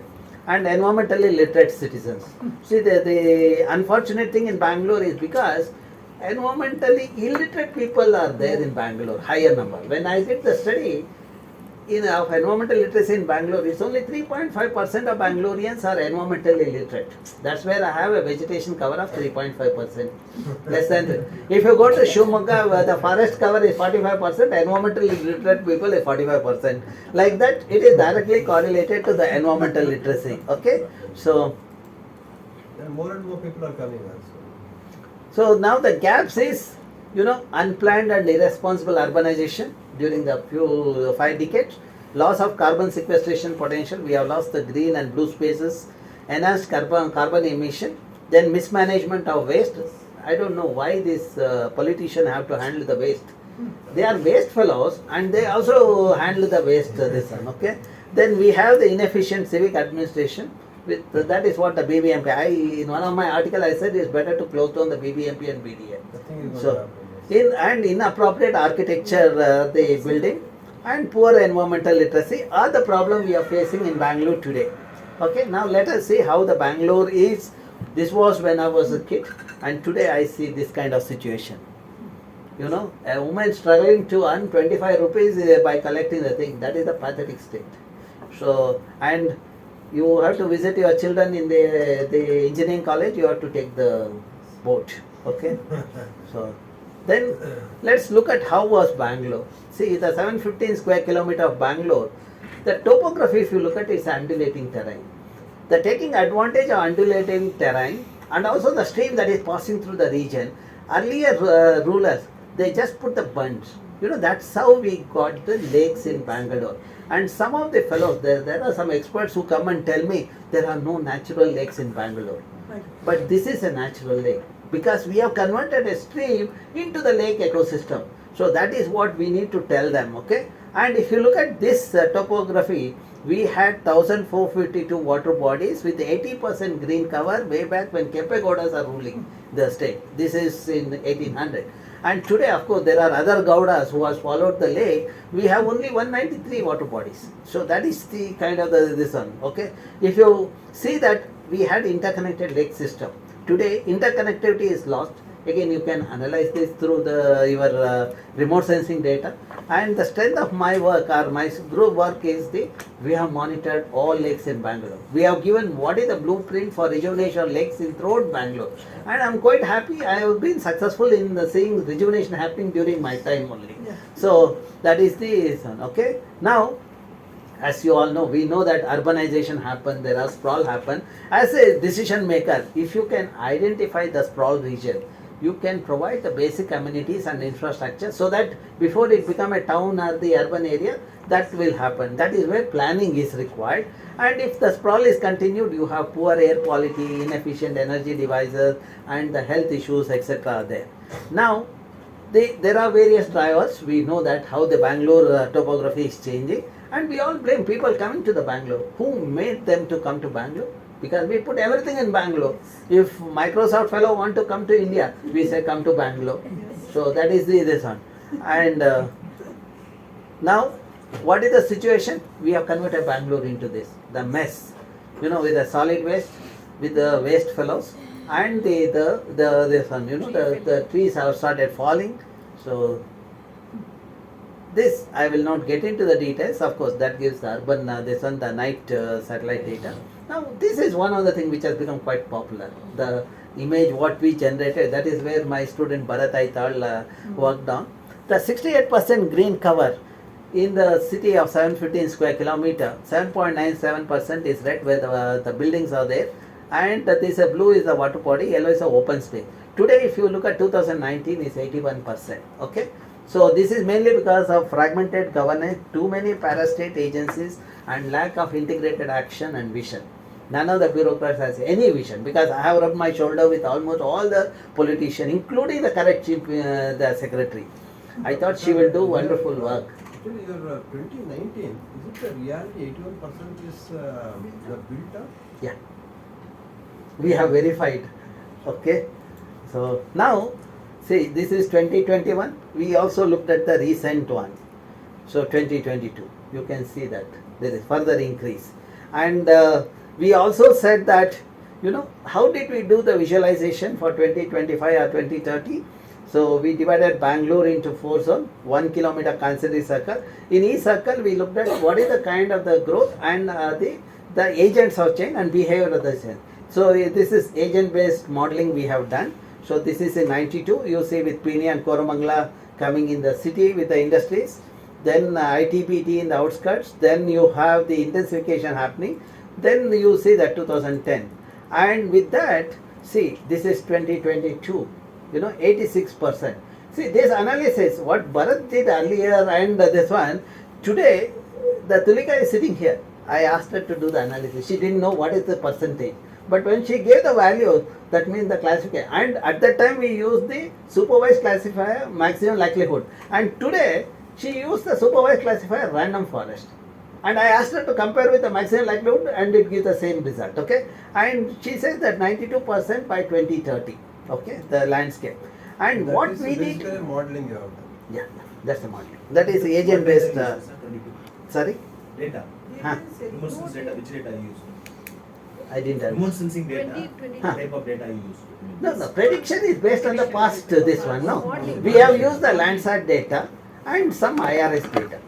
and environmentally literate citizens. See, the unfortunate thing in Bangalore is because environmentally illiterate people are there in Bangalore, higher number. When I did the study, of environmental literacy in Bangalore, it's only 3.5% of Bangaloreans are environmentally literate. That's where I have a vegetation cover of 3.5%. Less than 3. If you go to Shumagga, where the forest cover is 45%, environmentally literate people is 45%. Like that, it is directly correlated to the environmental literacy. Okay? So, And more people are coming also. So now the gaps is, unplanned and irresponsible urbanization during the 5 decades, loss of carbon sequestration potential, we have lost the green and blue spaces, enhanced carbon emission, then mismanagement of waste. I don't know why these politicians have to handle the waste. They are waste fellows and they also handle the waste, this one, okay. Then we have the inefficient civic administration. That is what the BBMP, in one of my articles I said it's better to close down the BBMP and BDA. So, inappropriate architecture, the building, and poor environmental literacy are the problem we are facing in Bangalore today. Okay, now let us see how the Bangalore is. This was when I was a kid, and today I see this kind of situation. A woman struggling to earn 25 rupees by collecting the thing. That is the pathetic state. So, and you have to visit your children in the engineering college, you have to take the boat. Okay, so. Then let's look at how was Bangalore. See, the 715 square kilometer of Bangalore, the topography, if you look at it, is undulating terrain. The taking advantage of undulating terrain and also the stream that is passing through the region, earlier rulers, they just put the bunds. That's how we got the lakes in Bangalore. And some of the fellows, there are some experts who come and tell me there are no natural lakes in Bangalore. But this is a natural lake, because we have converted a stream into the lake ecosystem. So that is what we need to tell them, okay? And if you look at this topography, we had 1452 water bodies with 80% green cover way back when Kempegowdas are ruling the state. This is in 1800. And today, of course, there are other Gowdas who have followed the lake. We have only 193 water bodies. So that is the kind of this one, okay? If you see that we had interconnected lake system. Today, interconnectivity is lost. Again, you can analyze this through your remote sensing data. And the strength of my work or my group work is we have monitored all lakes in Bangalore. We have given what is the blueprint for rejuvenation of lakes in throughout Bangalore. And I'm quite happy. I have been successful in seeing rejuvenation happening during my time only. Yeah. So that is the one. Okay. Now, as you all know, we know that urbanization happened, there are sprawl happen. As a decision maker, if you can identify the sprawl region, you can provide the basic amenities and infrastructure so that before it become a town or the urban area, that will happen. That is where planning is required. And if the sprawl is continued, you have poor air quality, inefficient energy devices, and the health issues, etc. are there. Now, there are various drivers. We know that how the Bangalore topography is changing, and we all blame people coming to the Bangalore. Who made them to come to Bangalore? Because we put everything in Bangalore. If Microsoft fellow want to come to India, we say come to Bangalore. So that is this one. And now, what is the situation? We have converted Bangalore into this, the mess. With the solid waste, with the waste fellows, and this one, the trees have started falling. So this I will not get into the details. Of course, that gives the urban the night satellite data. Now this is one of the things which has become quite popular. The image what we generated, that is where my student BharathS worked on. The 68% green cover in the city of 715 square kilometer, 7.97% is red where the buildings are there, and this blue is the water body, yellow is the open space. Today if you look at 2019 is 81%. Okay, so this is mainly because of fragmented governance, too many parastate agencies, and lack of integrated action and vision. None of the bureaucrats has any vision, because I have rubbed my shoulder with almost all the politicians, including the current chief, the secretary. I thought she will do wonderful work. Actually, your 2019, is it the reality 81% is built up? Yeah, we have verified. Okay, so now see, this is 2021. We also looked at the recent one. So 2022, you can see that there is further increase. And we also said that, how did we do the visualization for 2025 or 2030? So we divided Bangalore into 4 zones, 1 kilometer concentric circle. In each circle, we looked at what is the kind of the growth and the agents of change and behavior of the change. So this is agent-based modeling we have done. So this is in 92. You see with Pini and Koramangala coming in the city with the industries. Then ITBT in the outskirts. Then you have the intensification happening. Then you see that 2010. And with that, see, this is 2022. 86%. See, this analysis, what Bharat did earlier and this one, today, the Tulika is sitting here. I asked her to do the analysis. She didn't know what is the percentage. But when she gave the value, that means the classifier. And at that time, we used the supervised classifier, maximum likelihood. And today, she used the supervised classifier, random forest. And I asked her to compare with the maximum likelihood, and it gives the same result. Okay. And she says that 92% by 2030. Okay, the landscape. And that what is we did. basically modeling you have done. Yeah, that's the modeling. That is agent based. Sorry? Data. Huh? Remote sensing data. Which data you use? I didn't Remote understand. sensing data. 2020. Huh. What type of data you use? No, prediction is based on the past, this one, no. We have used the Landsat data and some IRS data.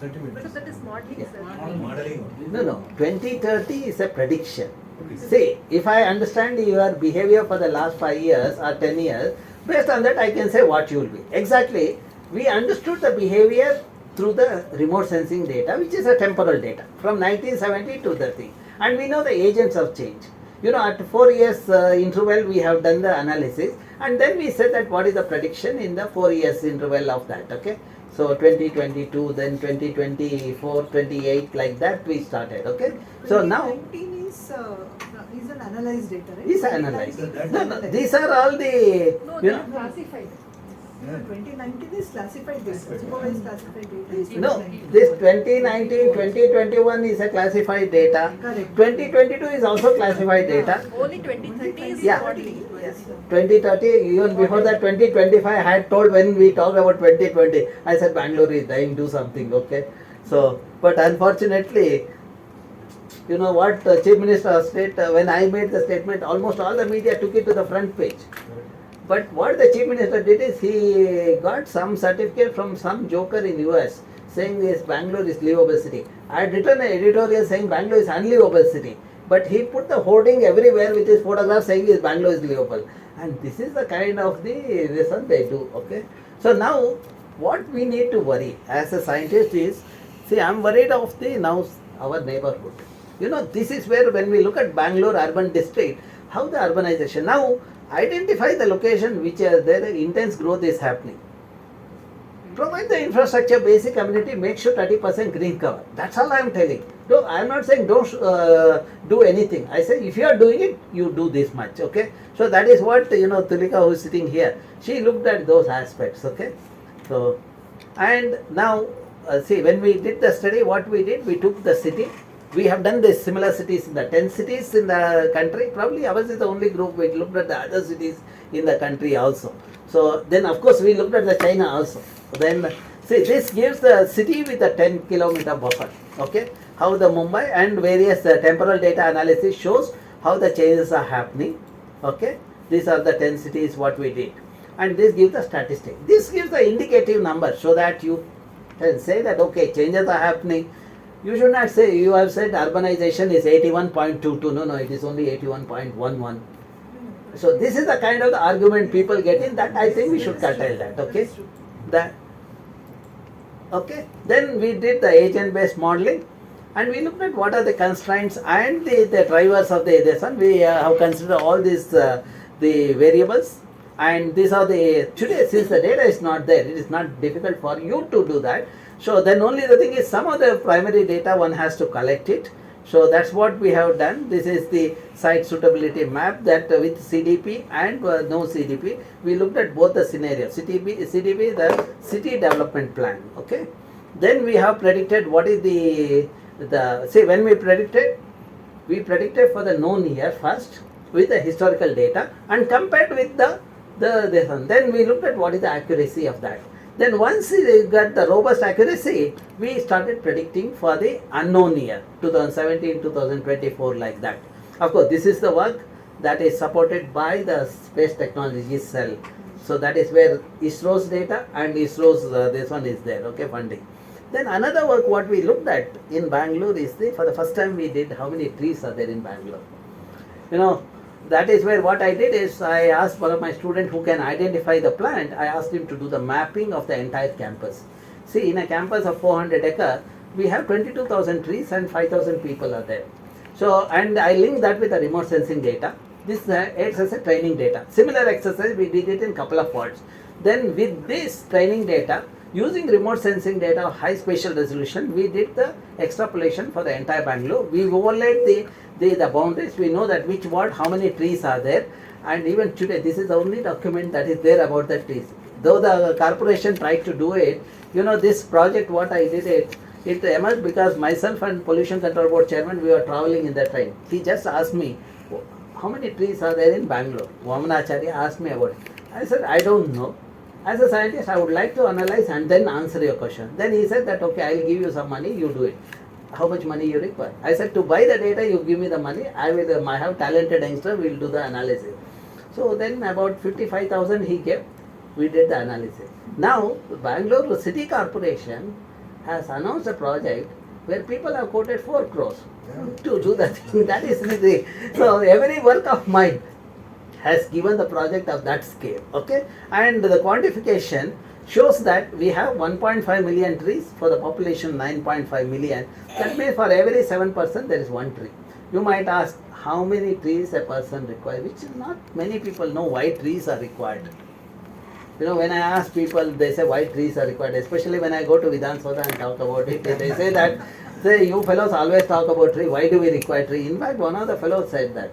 30 So minutes. that is modeling, Yeah. sir. Modeling. No, 2030 is a prediction. Okay. See, if I understand your behavior for the last 5 years or 10 years, based on that I can say what you will be. Exactly, we understood the behavior through the remote sensing data, which is a temporal data from 1970 to the thing. And we know the agents of change. At 4 years interval we have done the analysis, and then we said that what is the prediction in the 4 years interval of that, okay. So 2022, then 2024, 28, like that we started, okay. So now 2019 is an analyzed data, right? these are analyzed. 2019 No, these are all the, No, they are classified. 2019 is classified data, supervised classified data is no, 2019. this 2019, 2021 is a classified data. Correct. 2022 is also classified data. Only 2030 is Yeah. modeling. Yes. 2030, even before that 2025, I had told when we talked about 2020, I said Bangalore is dying, do something, okay. So, but unfortunately, what Chief Minister of State, when I made the statement, almost all the media took it to the front page. But what the Chief Minister did is he got some certificate from some joker in US saying this Bangalore is livable city. I had written an editorial saying Bangalore is unlivable city. But he put the hoarding everywhere with his photograph saying this Bangalore is livable. And this is the kind of the reason they do, okay. So now, what we need to worry as a scientist is, see, I'm worried of now our neighborhood. This is where when we look at Bangalore urban district, how the urbanization. Now, identify the location which there the intense growth is happening. Provide the infrastructure, basic amenity, make sure 30% green cover. That's all I am telling. No, I am not saying don't do anything. I say if you are doing it, you do this much. Okay. So that is what Tulika, who is sitting here, she looked at those aspects. Okay. So, and now see, when we did the study, what we did, we took the city. We have done this similar cities in the 10 cities in the country. Probably ours is the only group we looked at the other cities in the country also. So then of course we looked at the China also. Then see, this gives the city with a 10-kilometer buffer. Okay, how the Mumbai and various temporal data analysis shows how the changes are happening. Okay, these are the 10 cities what we did, and this gives the statistic. This gives the indicative number so that you can say that okay, changes are happening. You should not say, you have said urbanization is 81.22. No, it is only 81.11. So this is the kind of the argument people get in, that I think we should curtail that. Okay, that. Okay, then we did the agent-based modeling, and we looked at what are the constraints and the drivers of this one. We have considered all these the variables, and these are the, today since the data is not there, it is not difficult for you to do that. So then only the thing is, some of the primary data one has to collect it. So that's what we have done. This is the site suitability map that with CDP and no CDP. We looked at both the scenarios. CDP, the city development plan. Okay. Then we have predicted what is see, when we predicted for the known year first with the historical data and compared with this one. Then we looked at what is the accuracy of that. Then once we got the robust accuracy, we started predicting for the unknown year, 2017, 2024, like that. Of course, this is the work that is supported by the Space Technologies Cell. So that is where ISRO's data and ISRO's this one is there, okay, funding. Then another work what we looked at in Bangalore is for the first time we did how many trees are there in Bangalore. That is where what I did is I asked one of my students who can identify the plant, I asked him to do the mapping of the entire campus. See, in a campus of 400 acres, we have 22,000 trees and 5,000 people are there. So, and I linked that with the remote sensing data. This acts as a training data. Similar exercise, we did it in couple of pods. Then with this training data, using remote sensing data of high spatial resolution, we did the extrapolation for the entire Bangalore. We overlaid the boundaries. We know that which ward, how many trees are there, and even today this is the only document that is there about the trees. Though the corporation tried to do it, this project what I did it emerged because myself and Pollution Control Board chairman, we were traveling in the train. He just asked me, how many trees are there in Bangalore? Vamanacharya asked me about it. I said, I don't know. As a scientist, I would like to analyze and then answer your question. Then he said that, okay, I will give you some money, you do it. How much money you require? I said, to buy the data, you give me the money. I have talented youngster, we will do the analysis. So then about 55,000 he gave. We did the analysis. Now, Bangalore City Corporation has announced a project where people have quoted 4 crores to do that thing. That is the thing. So every work of mine has given the project of that scale. Okay, and the quantification shows that we have 1.5 million trees for the population 9.5 million. That means for every 7 person there is 1 tree. You might ask how many trees a person requires, which is not many people know why trees are required. When I ask people, they say why trees are required, especially when I go to Vidhan Soda and talk about it, they say that, you fellows always talk about tree, why do we require tree? In fact, one of the fellows said that.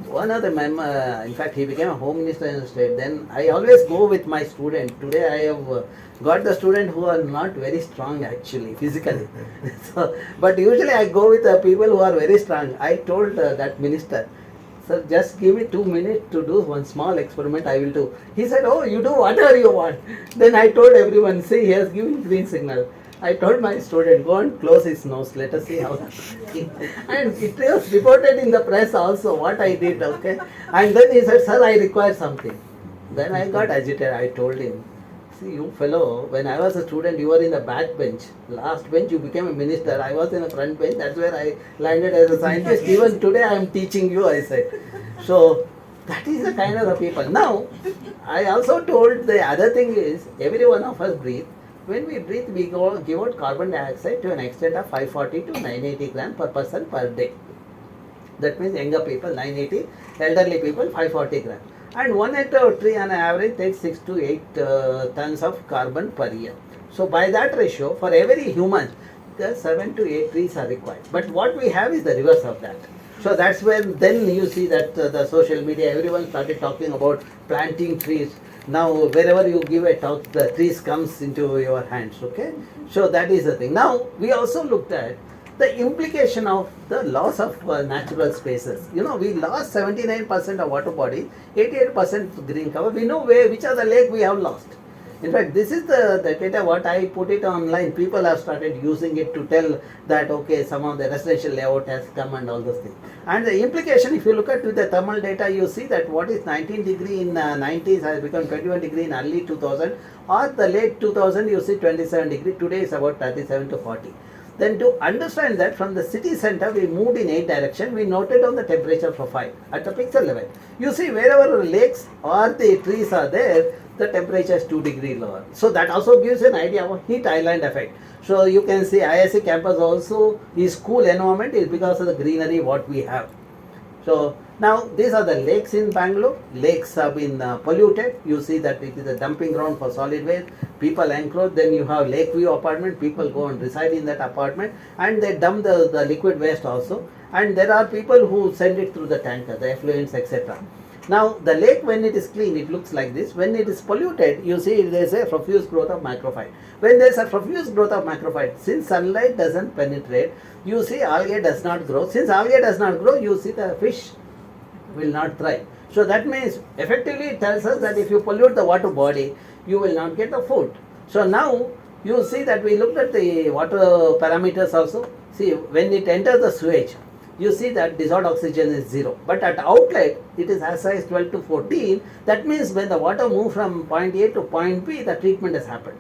One of the in fact, he became a home minister in the state. Then I always go with my student. Today I have got the student who are not very strong actually, physically. But usually I go with the people who are very strong. I told that minister, sir, just give me 2 minutes to do one small experiment, I will do. He said, oh, you do whatever you want. Then I told everyone, see, he has given green signal. I told my student, go and close his nose, let us see how that's working. And it was reported in the press also what I did, okay. And then he said, sir, I require something. Then I got agitated. I told him, see, you fellow, when I was a student, you were in the back bench. Last bench, you became a minister. I was in the front bench. That's where I landed as a scientist. Even today, I am teaching you, I said. So, that is the kind of the people. Now, I also told the other thing is, every one of us breathe. When we breathe, we give out carbon dioxide to an extent of 540 to 980 grams per person per day. That means younger people 980, elderly people 540 grams. And one hectare of tree on average takes 6 to 8 tons of carbon per year. So by that ratio, for every human, the 7 to 8 trees are required. But what we have is the reverse of that. So that's when then you see that the social media, everyone started talking about planting trees. Now wherever you give a talk, the trees comes into your hands, okay? So that is the thing. Now we also looked at the implication of the loss of natural spaces. You know, we lost 79% of water body, 88% green cover. We know which are the lake we have lost. In fact, this is the data what I put it online. People have started using it to tell that okay, some of the residential layout has come and all those things. And the implication, if you look at with the thermal data, you see that what is 19 degree in 90s has become 21 degree in early 2000, or the late 2000 you see 27 degree. Today is about 37 to 40. Then to understand that from the city center we moved in 8 direction, we noted down the temperature profile at the pixel level. You see wherever lakes or the trees are there, the temperature is 2 degrees lower. So that also gives an idea of heat island effect. So you can see IISc campus also is cool environment is because of the greenery what we have. So now these are the lakes in Bangalore. Lakes have been polluted. You see that it is a dumping ground for solid waste. People encroach. Then you have lake view apartment. People go and reside in that apartment and they dump the liquid waste also. And there are people who send it through the tanker, the effluents, etc. Now the lake, when it is clean, it looks like this. When it is polluted, you see there is a profuse growth of macrophyte. When there is a profuse growth of macrophyte, since sunlight doesn't penetrate, you see algae does not grow. Since algae does not grow, you see the fish will not thrive. So that means effectively it tells us that if you pollute the water body, you will not get the food. So now you see that we looked at the water parameters also. See, when it enters the sewage, you see that dissolved oxygen is 0. But at outlet, it is as high as 12 to 14. That means when the water moves from point A to point B, the treatment has happened.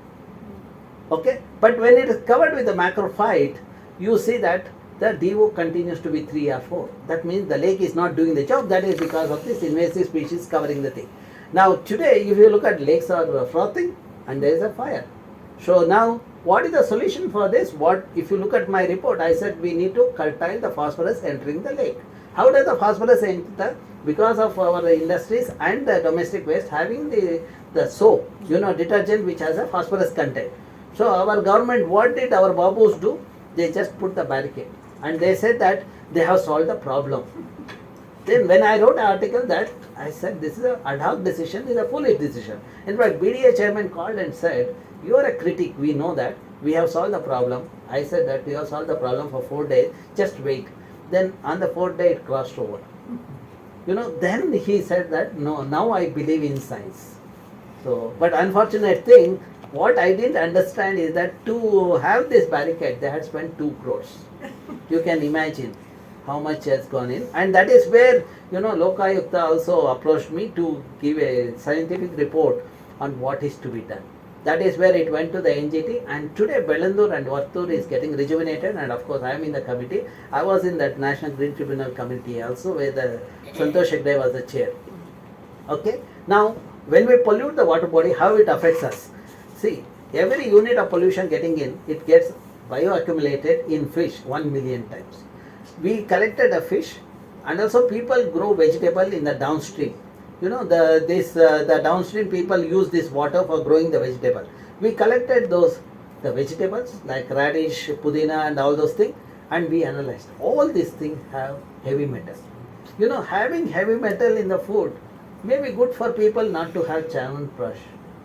Okay? But when it is covered with the macrophyte, you see that the DO continues to be 3 or 4. That means the lake is not doing the job. That is because of this invasive species covering the thing. Now today, if you look at lakes are frothing and there is a fire. So now, what is the solution for this? What if you look at my report, I said we need to curtail the phosphorus entering the lake. How does the phosphorus enter? Because of our industries and the domestic waste having the soap, detergent which has a phosphorus content. So our government, what did our babus do? They just put the barricade and they said that they have solved the problem. Then when I wrote an article that I said this is an ad hoc decision, is a foolish decision. In fact, BDA chairman called and said, you are a critic, we know that, we have solved the problem. I said that we have solved the problem for 4 days, just wait. Then on the 4th day it crossed over. Then he said that, no, now I believe in science. So, but unfortunate thing, what I didn't understand is that to have this barricade, they had spent 2 crores. You can imagine how much has gone in. And that is where, Lokayukta also approached me to give a scientific report on what is to be done. That is where it went to the NGT, and today Bengaluru and Vattur is getting rejuvenated, and of course I am in the committee. I was in that National Green Tribunal committee also, where the Santosh Hegde was the chair. Okay, now when we pollute the water body, how it affects us? See, every unit of pollution getting in, it gets bioaccumulated in fish 1 million times. We collected a fish, and also people grow vegetable in the downstream. The downstream people use this water for growing the vegetable. We collected the vegetables like radish, pudina and all those things, and we analyzed. All these things have heavy metal. Having heavy metal in the food may be good for people not to have Chyawanprash.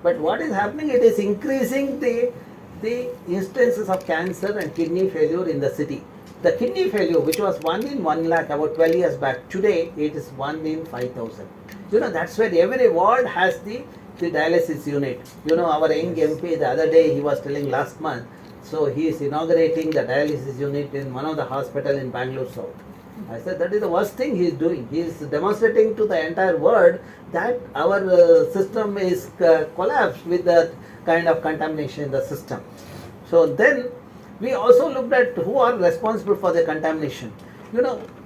But what is happening, it is increasing the instances of cancer and kidney failure in the city. The kidney failure, which was 1 in 1 lakh about 12 years back, today it is 1 in 5,000. That's where every ward has the dialysis unit. Our young MP, the other day he was telling last month, so he is inaugurating the dialysis unit in one of the hospital in Bangalore South. I said that is the worst thing he is doing. He is demonstrating to the entire world that our system is collapsed with that kind of contamination in the system. So then we also looked at who are responsible for the contamination.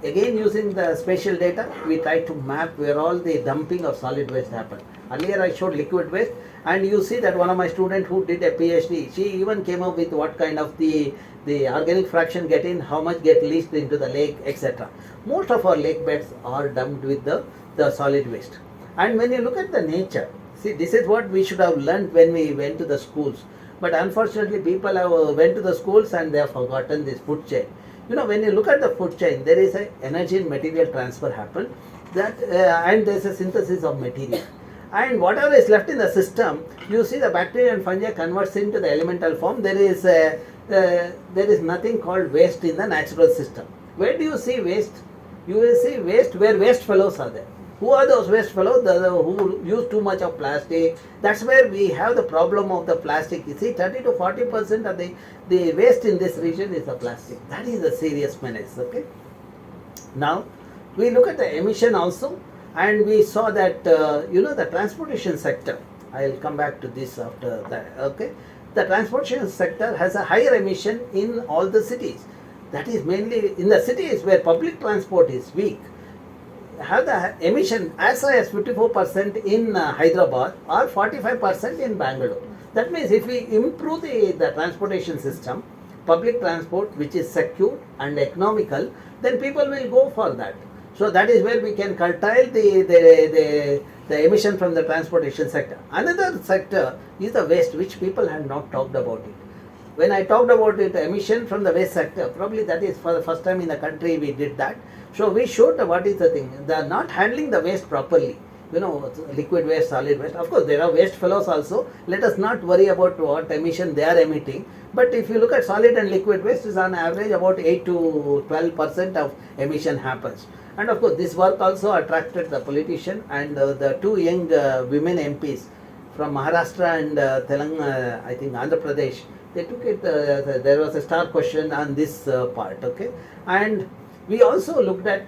Again using the spatial data, we tried to map where all the dumping of solid waste happened. Earlier I showed liquid waste, and you see that one of my students who did a PhD, she even came up with what kind of the organic fraction get in, how much get leached into the lake, etc. Most of our lake beds are dumped with the solid waste. And when you look at the nature, see, this is what we should have learned when we went to the schools. But unfortunately, people have went to the schools and they have forgotten this food chain. You know, when you look at the food chain, there is a energy and material transfer happen, that and there is a synthesis of material. And whatever is left in the system, you see the bacteria and fungi converts into the elemental form. There is nothing called waste in the natural system. Where do you see waste? You will see waste where waste fellows are there. Who are those waste fellows? Who use too much of plastic. That's where we have the problem of the plastic. You see, 30 to 40% of the waste in this region is the plastic. That is a serious menace. Okay. Now, we look at the emission also, and we saw that the transportation sector. I will come back to this after that. Okay. The transportation sector has a higher emission in all the cities. That is mainly in the cities where public transport is weak. Have the emission as high as 54% in Hyderabad or 45% in Bengaluru. That means if we improve the transportation system, public transport which is secure and economical, then people will go for that. So that is where we can curtail the emission from the transportation sector. Another sector is the waste, which people have not talked about it. When I talked about it, emission from the waste sector, probably that is for the first time in the country we did that. So we showed what is the thing. They are not handling the waste properly. You know, liquid waste, solid waste. Of course, there are waste fellows also. Let us not worry about what emission they are emitting. But if you look at solid and liquid waste, is on average about 8 to 12% of emission happens. And of course, this work also attracted the politician and the two young women MPs from Maharashtra and Telangana, I think Andhra Pradesh. They took it, there was a star question on this part, okay. And we also looked at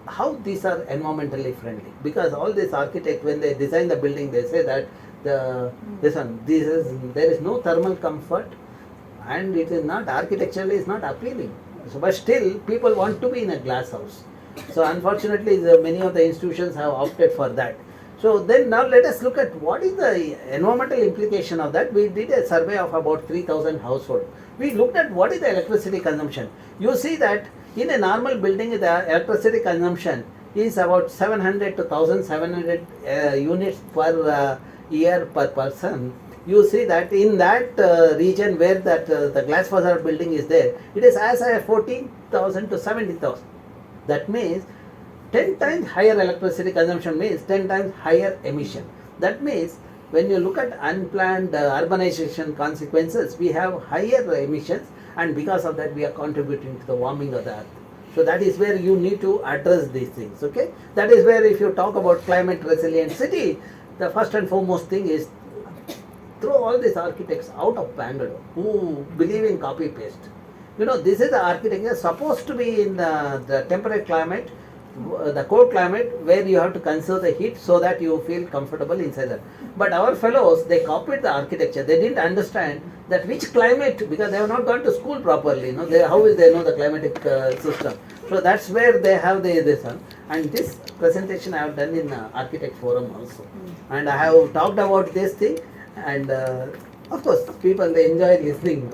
how these are environmentally friendly, because all these architects, when they design the building, they say that there is no thermal comfort, and it is not architecturally is not appealing. So, but still people want to be in a glass house. So unfortunately, many of the institutions have opted for that. So then now let us look at what is the environmental implication of that. We did a survey of about 3,000 households. We looked at what is the electricity consumption. You see that in a normal building, the electricity consumption is about 700 to 1,700 units per year per person. You see that in that region where that the glass façade building is there, it is as high as 14,000 to 70,000. That means 10 times higher electricity consumption means 10 times higher emission. That means when you look at unplanned urbanization consequences, we have higher emissions, and because of that we are contributing to the warming of the earth. So that is where you need to address these things, okay. That is where if you talk about climate resilient city, the first and foremost thing is throw all these architects out of Bangalore who believe in copy paste. You know, this is the architecture supposed to be in the temperate climate, the cold climate, where you have to conserve the heat so that you feel comfortable inside that. But our fellows, they copied the architecture. They didn't understand that which climate, because they have not gone to school properly. You know, how will they know the climatic system? So that's where they have this one. And this presentation I have done in Architect Forum also. And I have talked about this thing, and of course, people, they enjoy listening.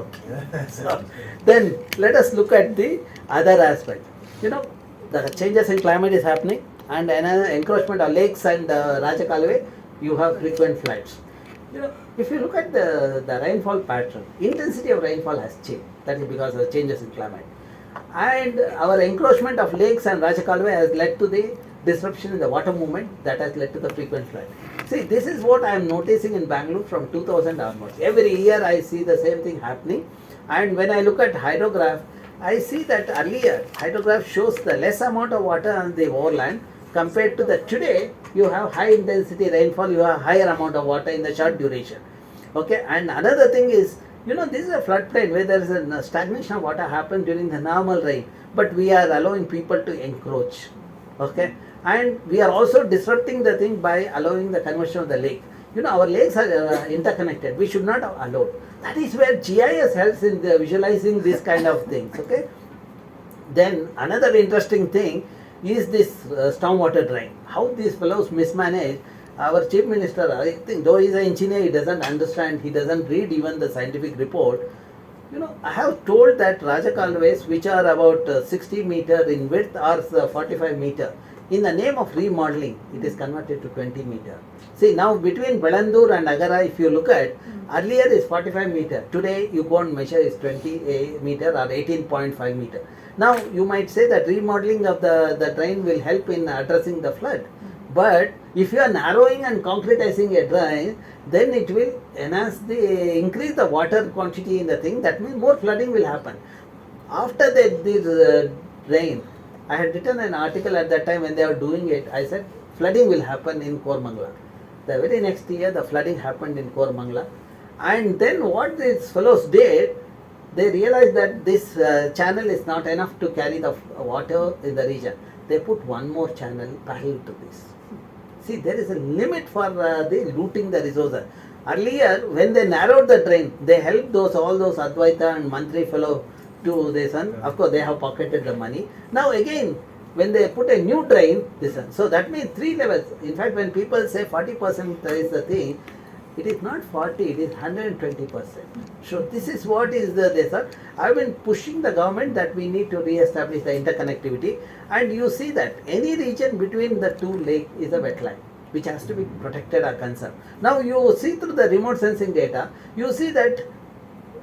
So, then let us look at the other aspect. You know, the changes in climate is happening, and another encroachment of lakes and Rajakalve, you have frequent floods. You know, if you look at the rainfall pattern, intensity of rainfall has changed. That is because of changes in climate. And our encroachment of lakes and Rajakalve has led to the disruption in the water movement that has led to the frequent flood. See, this is what I am noticing in Bengaluru from 2000 onwards. Every year I see the same thing happening. And when I look at hydrograph, I see that earlier hydrograph shows the less amount of water on the overland compared to the today. You have high intensity rainfall, you have higher amount of water in the short duration. Okay, and another thing is, you know, this is a floodplain where there is a stagnation of water happen during the normal rain, but we are allowing people to encroach. Okay, and we are also disrupting the thing by allowing the conversion of the lake. You know, our lakes are interconnected. We should not have allowed. That is where GIS helps in the visualizing this kind of things. Okay. Then another interesting thing is this stormwater drain. How these fellows mismanage. Our chief minister, I think, though he is an engineer, he doesn't understand. He doesn't read even the scientific report. You know, I have told that Rajakalves, which are about 60 meter in width or 45 meter, In the name of remodeling, it is converted to 20 meter. See, now between Bengaluru and Agara, if you look at, earlier is 45 meter. Today you go and measure is 20 meter or 18.5 meter. Now you might say that remodeling of the drain will help in addressing the flood. But if you are narrowing and concretizing a drain, then it will increase the water quantity in the thing. That means more flooding will happen. After this drain, I had written an article at that time when they were doing it. I said flooding will happen in Koramangala. The very next year, the flooding happened in Koramangala. And then what these fellows did, they realized that this channel is not enough to carry the water in the region. They put one more channel parallel to this. See, there is a limit for the looting the resources. Earlier, when they narrowed the drain, they helped all those Advaita and Mantri fellow to this one. Of course, they have pocketed the money. Now again, when they put a new drain, this one. So that means 3 levels. In fact, when people say 40% is the thing, it is not 40, it is 120%. So this is what is this one. I've been pushing the government that we need to re-establish the interconnectivity, and you see that any region between the two lakes is a wetland which has to be protected or conserved. Now you see through the remote sensing data, you see that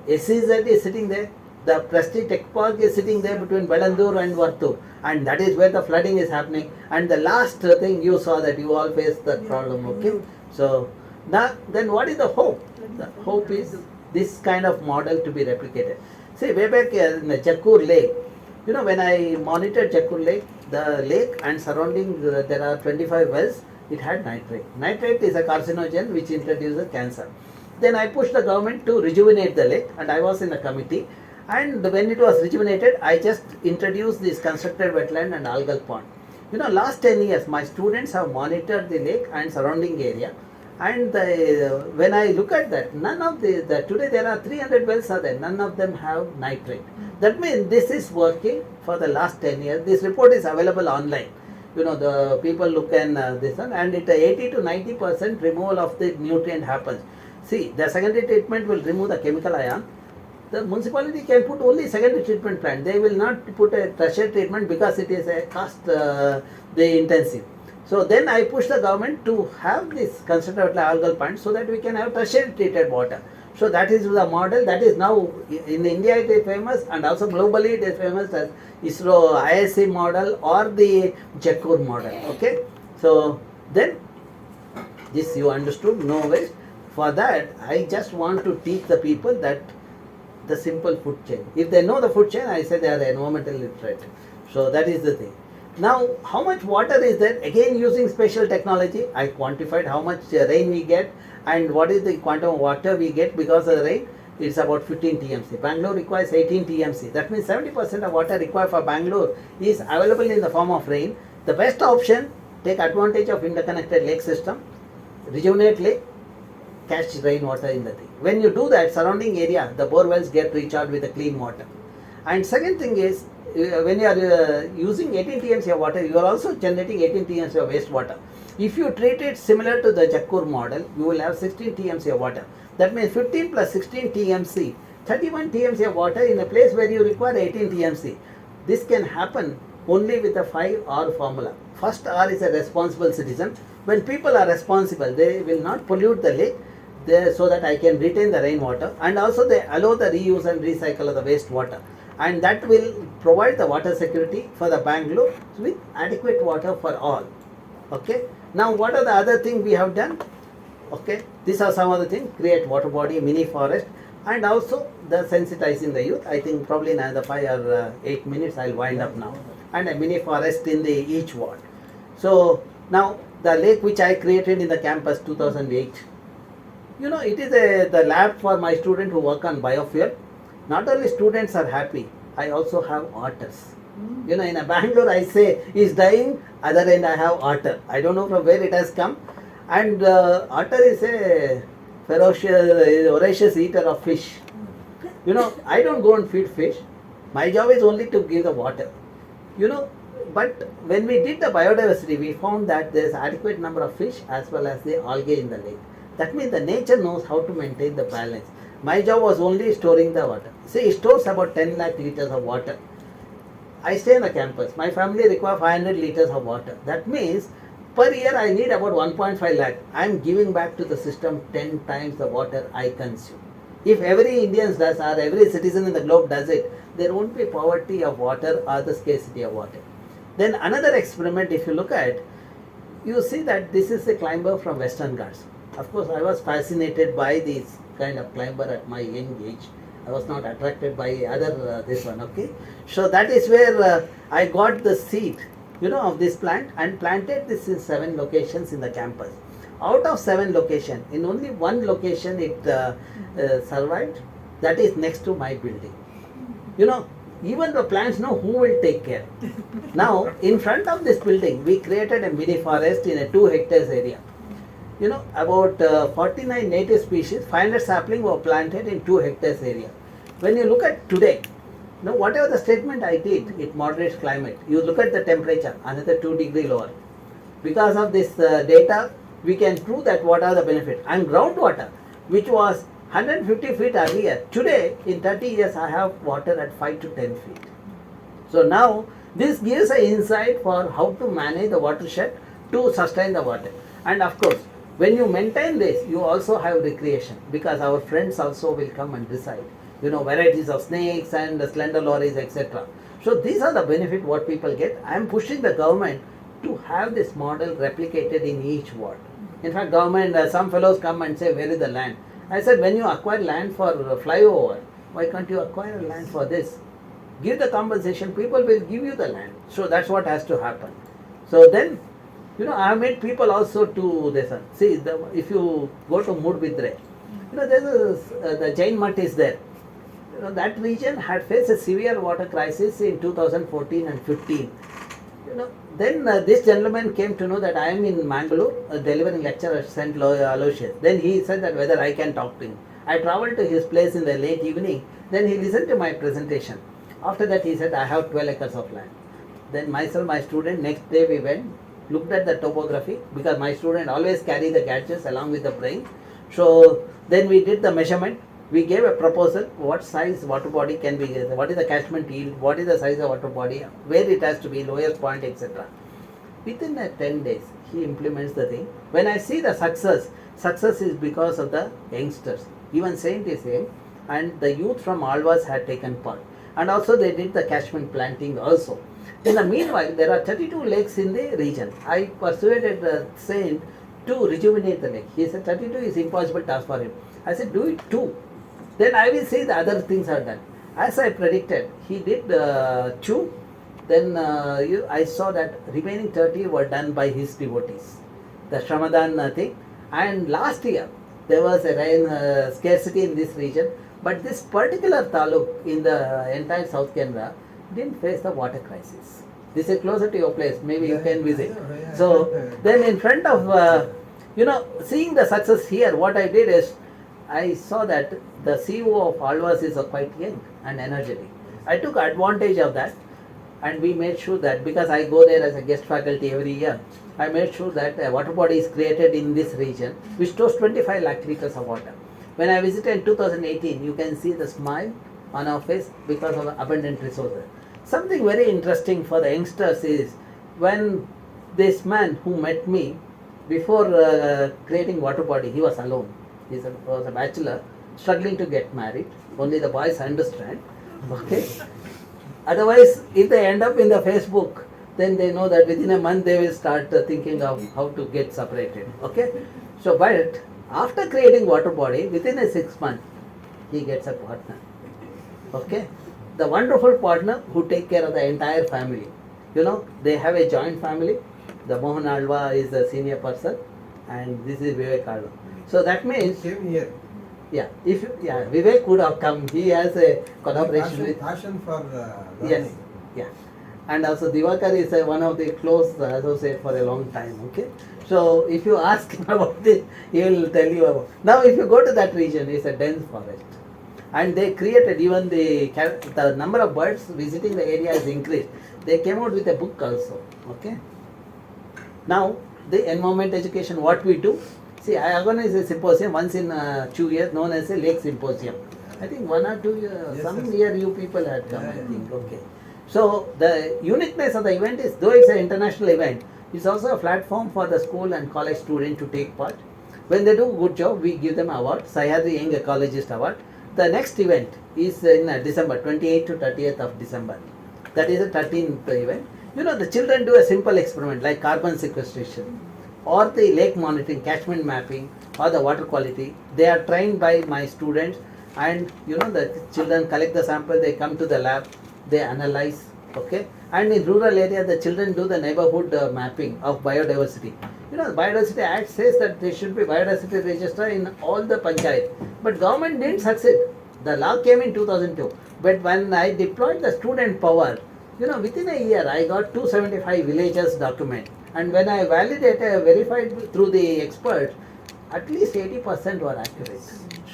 SEZ is sitting there, the Prestige Tech Park is sitting there between Bengaluru and Vartur, and that is where the flooding is happening. And the last thing you saw that you all faced that problem, okay? So now, then what is the hope? The hope is this kind of model to be replicated. See, way back in the Jakkur Lake, you know, when I monitored Jakkur Lake, the lake and surrounding there are 25 wells, it had nitrate. Nitrate is a carcinogen which introduces cancer. Then I pushed the government to rejuvenate the lake, and I was in a committee. And when it was rejuvenated, I just introduced this constructed wetland and algal pond. You know, last 10 years, my students have monitored the lake and surrounding area. And when I look at that, none of today there are 300 wells are there, none of them have nitrate. That means this is working for the last 10 years. This report is available online. You know, the people look and this one, and it 80 to 90% removal of the nutrient happens. See, the secondary treatment will remove the chemical ion. The municipality can put only secondary treatment plant. They will not put a tertiary treatment because it is a cost intensive. So then I push the government to have this constructed algal pond so that we can have tertiary treated water. So that is the model that is now in India it is famous, and also globally it is famous as ISRO IISc model or the Jakkur model. Okay. So then this you understood, no waste. For that I just want to teach the people that the simple food chain. If they know the food chain, I say they are environmental literate. So that is the thing. Now, how much water is there? Again, using spatial technology, I quantified how much rain we get and what is the quantum of water we get because of the rain. It's about 15 TMC. Bangalore requires 18 TMC. That means 70% of water required for Bangalore is available in the form of rain. The best option, take advantage of interconnected lake system, rejuvenate lake, catch rainwater in the thing. When you do that, surrounding area, the bore wells get recharged with the clean water. And second thing is, when you are using 18 TMC of water, you are also generating 18 TMC of wastewater. If you treat it similar to the Jakkur model, you will have 16 TMC of water. That means 15 plus 16 TMC, 31 TMC of water in a place where you require 18 TMC. This can happen only with a 5R formula. First R is a responsible citizen. When people are responsible, they will not pollute the lake so that I can retain the rainwater, and also they allow the reuse and recycle of the wastewater. And that will provide the water security for the Bangalore with adequate water for all. Okay. Now what are the other things we have done? Okay. These are some of the things. Create water body, mini forest, and also the sensitizing the youth. I think probably in another 5 or 8 minutes I'll wind up now. And a mini forest in each ward. So now the lake which I created in the campus 2008. You know, it is the lab for my students who work on biofuel. Not only students are happy, I also have otters. You know, in a Bangalore I say, is dying, other end I have otter. I don't know from where it has come. And otter is a voracious eater of fish. You know, I don't go and feed fish. My job is only to give the water. You know, but when we did the biodiversity, we found that there is adequate number of fish as well as the algae in the lake. That means the nature knows how to maintain the balance. My job was only storing the water. See, it stores about 10 lakh liters of water. I stay in the campus. My family require 500 liters of water. That means per year I need about 1.5 lakh. I am giving back to the system 10 times the water I consume. If every Indian does or every citizen in the globe does it, there won't be poverty of water or the scarcity of water. Then another experiment, if you look at, you see that this is a climber from Western Ghats. Of course, I was fascinated by this kind of climber at my young age. I was not attracted by other this one, okay. So that is where I got the seed, of this plant and planted this in 7 locations in the campus. Out of 7 locations, in only 1 location it survived. That is next to my building. Even the plants know who will take care. Now, in front of this building, we created a mini forest in a 2 hectares area. About 49 native species, 500 saplings were planted in 2 hectares area. When you look at today, whatever the statement I did, it moderates climate. You look at the temperature, another 2 degrees lower. Because of this data, we can prove that what are the benefits. And groundwater, which was 150 feet earlier, today in 30 years I have water at 5 to 10 feet. So now this gives an insight for how to manage the watershed to sustain the water. And of course, when you maintain this, you also have recreation, because our friends also will come and decide, varieties of snakes and slender lorries, etc. So these are the benefit what people get. I am pushing the government to have this model replicated in each ward. In fact, government, some fellows come and say, where is the land? I said, when you acquire land for flyover, why can't you acquire land for this? Give the compensation, people will give you the land. So that's what has to happen. So then, I have made people also to this. See, if you go to Mudbidre, there's the Jain Mutt is there. That region had faced a severe water crisis in 2014 and 15. Then this gentleman came to know that I am in Bengaluru delivering lecture at St. Aloysius. Then he said that whether I can talk to him. I travelled to his place in the late evening. Then he listened to my presentation. After that he said, I have 12 acres of land. Then myself, my student, next day we went, looked at the topography, because my student always carry the gadgets along with the brain. So then we did the measurement. We gave a proposal, what size water body can be, what is the catchment yield, what is the size of water body, where it has to be, lowest point, etc. Within 10 days, he implements the thing. When I see the success is because of the youngsters. Even Saint is same, and the youth from Alvas had taken part. And also they did the catchment planting also. In the meanwhile, there are 32 lakes in the region. I persuaded Saint to rejuvenate the lake. He said 32 is impossible task for him. I said, do it 2. Then I will see the other things are done. As I predicted, he did 2. Then I saw that remaining 30 were done by his devotees. The Shramadhan thing. And last year, there was a rain scarcity in this region. But this particular taluk in the entire South Canada didn't face the water crisis. This is closer to your place. Maybe you can visit. So then in front of, seeing the success here, what I did is, I saw that the CEO of Alvas is quite young and energetic. I took advantage of that, and we made sure that, because I go there as a guest faculty every year, I made sure that a water body is created in this region which stores 25 lakh liters of water. When I visited in 2018, you can see the smile on our face because of the abundant resources. Something very interesting for the youngsters is, when this man who met me before creating water body, he was alone. He was a bachelor, struggling to get married. Only the boys understand. Okay. Otherwise, if they end up in the Facebook, then they know that within a month they will start thinking of how to get separated. Okay. So, but after creating water body, within a 6 months, he gets a partner. Okay. The wonderful partner who take care of the entire family. They have a joint family. The Mohan Alva is the senior person, and this is Vivek Alva. So that means, Same here. Vivek would have come. He has a collaboration with. Passion for Yes, learning. And also Divakar is one of the close associate for a long time. Okay, so if you ask him about this, he will tell you about. Now, if you go to that region, it's a dense forest, and they created, even the number of birds visiting the area has increased. They came out with a book also. Okay. Now, the environment education, what we do. See, I organize a symposium once in 2 years, known as a Lake Symposium. I think 1 or 2 years, Yes, some yes. year you people had come, Yeah, I think, okay. So the uniqueness of the event is, though it's an international event, it's also a platform for the school and college students to take part. When they do a good job, we give them awards. Sahyadri Young Ecologist Award. The next event is in December, 28th to 30th of December. That is the 13th event. You know, the children do a simple experiment like carbon sequestration or the lake monitoring, catchment mapping, or the water quality. They are trained by my students, and you know, the children collect the sample, they come to the lab, they analyze, okay. And in rural area, the children do the neighborhood mapping of biodiversity. You know, the Biodiversity Act says that there should be biodiversity register in all the panchayat, but government didn't succeed. The law came in 2002, but when I deployed the student power, you know, within a year I got 275 villages document, and when I validated, verified through the experts, at least 80% were accurate.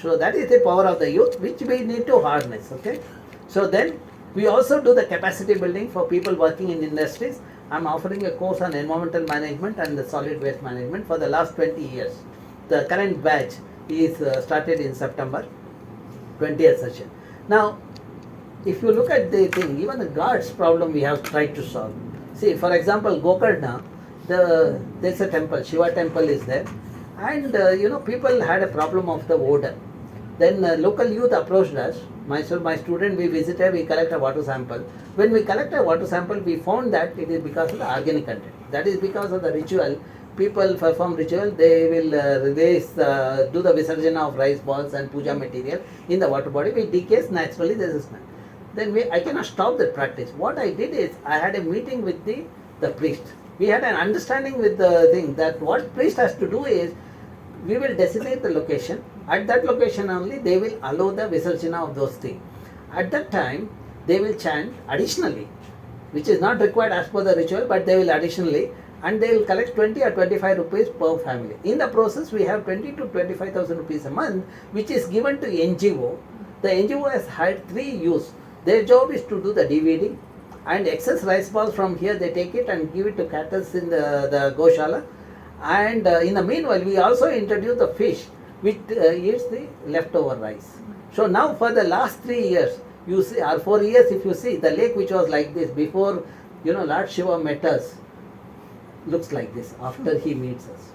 So that is the power of the youth, which we need to harness, okay. So then we also do the capacity building for people working in industries. I'm offering a course on environmental management and the solid waste management for the last 20 years. The current batch is started in September 20th session. Now, if you look at the thing, even the guards problem we have tried to solve. See, for example, Gokarna, there's a temple, Shiva temple is there, and you know, people had a problem of the odor. Then local youth approached us. My student, we visited, we collected a water sample. When we collected a water sample, we found that it is because of the organic content. That is because of the ritual. People perform ritual, they will do the visarjana of rice balls and puja material in the water body, which decays naturally, there is smell. Then I cannot stop that practice. What I did is, I had a meeting with the priest. We had an understanding with the thing that what priest has to do is, we will designate the location. At that location only, they will allow the visarjana of those things. At that time, they will chant additionally, which is not required as per the ritual, but they will additionally, and they will collect 20 or 25 rupees per family. In the process, we have 20 to 25,000 rupees a month, which is given to NGO. The NGO has had 3 youths. Their job is to do the DVD, and excess rice balls from here, they take it and give it to cattle in the Goshala. And in the meanwhile, we also introduce the fish, which eats the leftover rice. So now for the last 3 years, you see, or 4 years, if you see, the lake which was like this before, you know, Lord Shiva met us, looks like this after he meets us.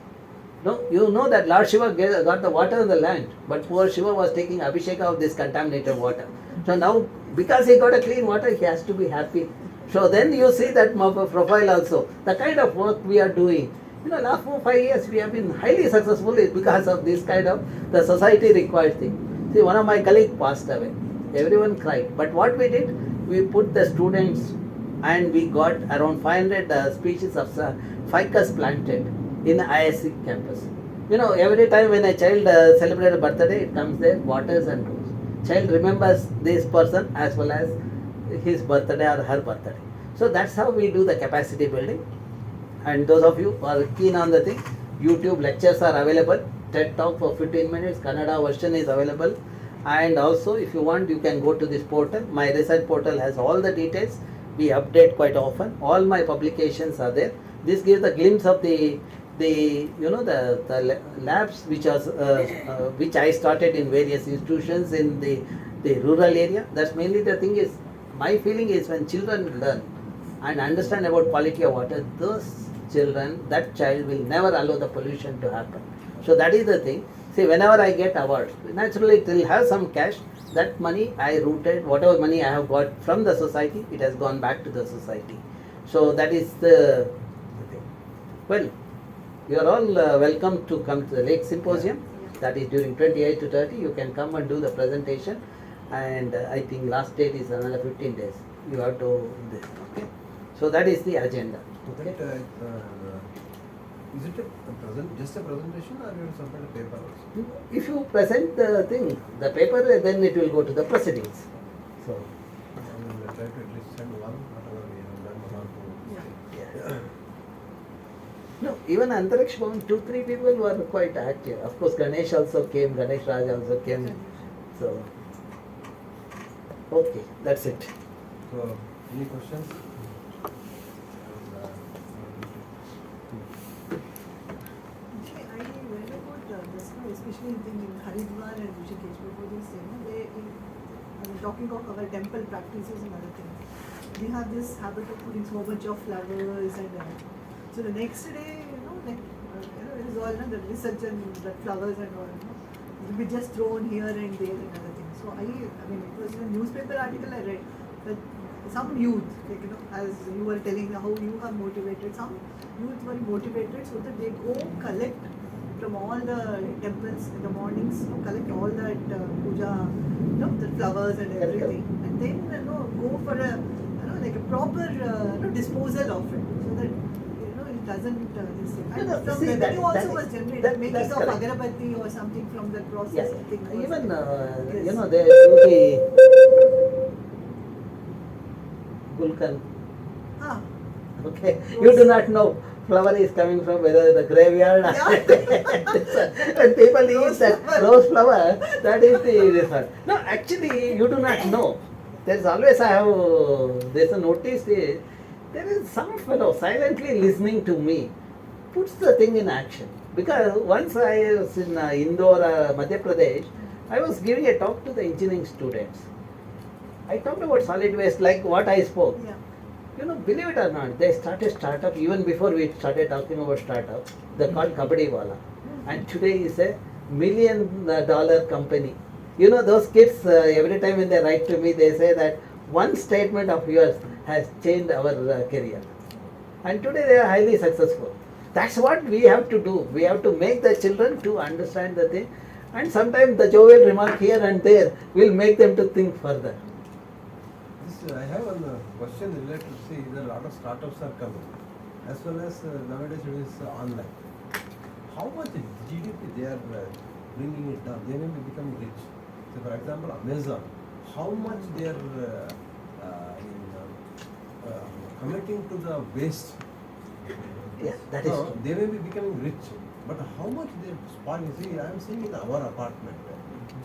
No, you know that Lord Shiva got the water in the land, but poor Shiva was taking abhisheka of this contaminated water. So now, because he got a clean water, he has to be happy. So then you see that profile also, the kind of work we are doing. You know, last 4-5 years we have been highly successful because of this kind of the society required thing. See, one of my colleagues passed away. Everyone cried. But what we did, we put the students, and we got around 500 species of ficus planted in the IISc campus. You know, every time when a child celebrates a birthday, it comes there, waters and goes. Child remembers this person as well as his birthday or her birthday. So that's how we do the capacity building. And those of you who are keen on the thing, YouTube lectures are available. TED Talk for 15 minutes, Kannada version is available. And also, if you want, you can go to this portal. My research portal has all the details. We update quite often. All my publications are there. This gives a glimpse of the labs which I started in various institutions in the rural area. That's mainly the thing is, my feeling is when children learn and understand about quality of water, that child will never allow the pollution to happen. So that is the thing. See, whenever I get awards, naturally it will have some cash. That money I routed, whatever money I have got from the society, it has gone back to the society. So that is the thing. Well, you are all welcome to come to the Lake Symposium. That is during 28 to 30. You can come and do the presentation. And I think last date is another 15 days. You have to do this. Okay. So that is the agenda. Okay. Is it just a presentation, or you have some kind of paper also? If you present the thing, the paper, then it will go to the proceedings. So. I will try to at least send one, whatever we have done, one or two. No, even Antariksh Bhavan, 2-3 people were quite active. Of course, Ganesh also came, Ganesh Raj also came. So, okay, that's it. So, any questions? I read about this now, especially in Haridwar and Rishikesh, before this, talking of our temple practices and other things. they have this habit of putting so much of flowers and so the next day, it is all the research and the flowers and all, it will be just thrown here and there and other things. So I mean, it was in a newspaper article I read that some youth, as you were telling how you have motivated, some youth were motivated so that they go collect from all the temples in the mornings, collect all that puja, the flowers and everything, and then go for a like a proper disposal of it, so that it doesn't this thing. And No, from see, revenue also that- was generated, that- making that's of correct. agarbatti or something from the process. Yes, I think was- even yes. they do the Gulkan. Ah, Okay, you do not know flower is coming from whether the graveyard or when people eat that rose flower, that is the result. No, actually you do not know. There is always there's a notice is there is some fellow silently listening to me, puts the thing in action. Because once I was in Indore, Madhya Pradesh, I was giving a talk to the engineering students. I talked about solid waste like what I spoke. yeah. Believe it or not, they started startup even before we started talking about startup. They're called Kabaddi Wala. And today is a $1 million company. Those kids, every time when they write to me, they say that one statement of yours has changed our career. And today they are highly successful. That's what we have to do. We have to make the children to understand the thing. And sometimes the jovial remark here and there will make them to think further. I have one question related to see there are a lot of startups are coming, as well as nowadays it is online. How much GDP they are bringing it down? They may be becoming rich. So for example, Amazon, how much they are committing to the waste? Yes, that is true. They may be becoming rich, but how much they are spoiling? See, I am seeing in our apartment,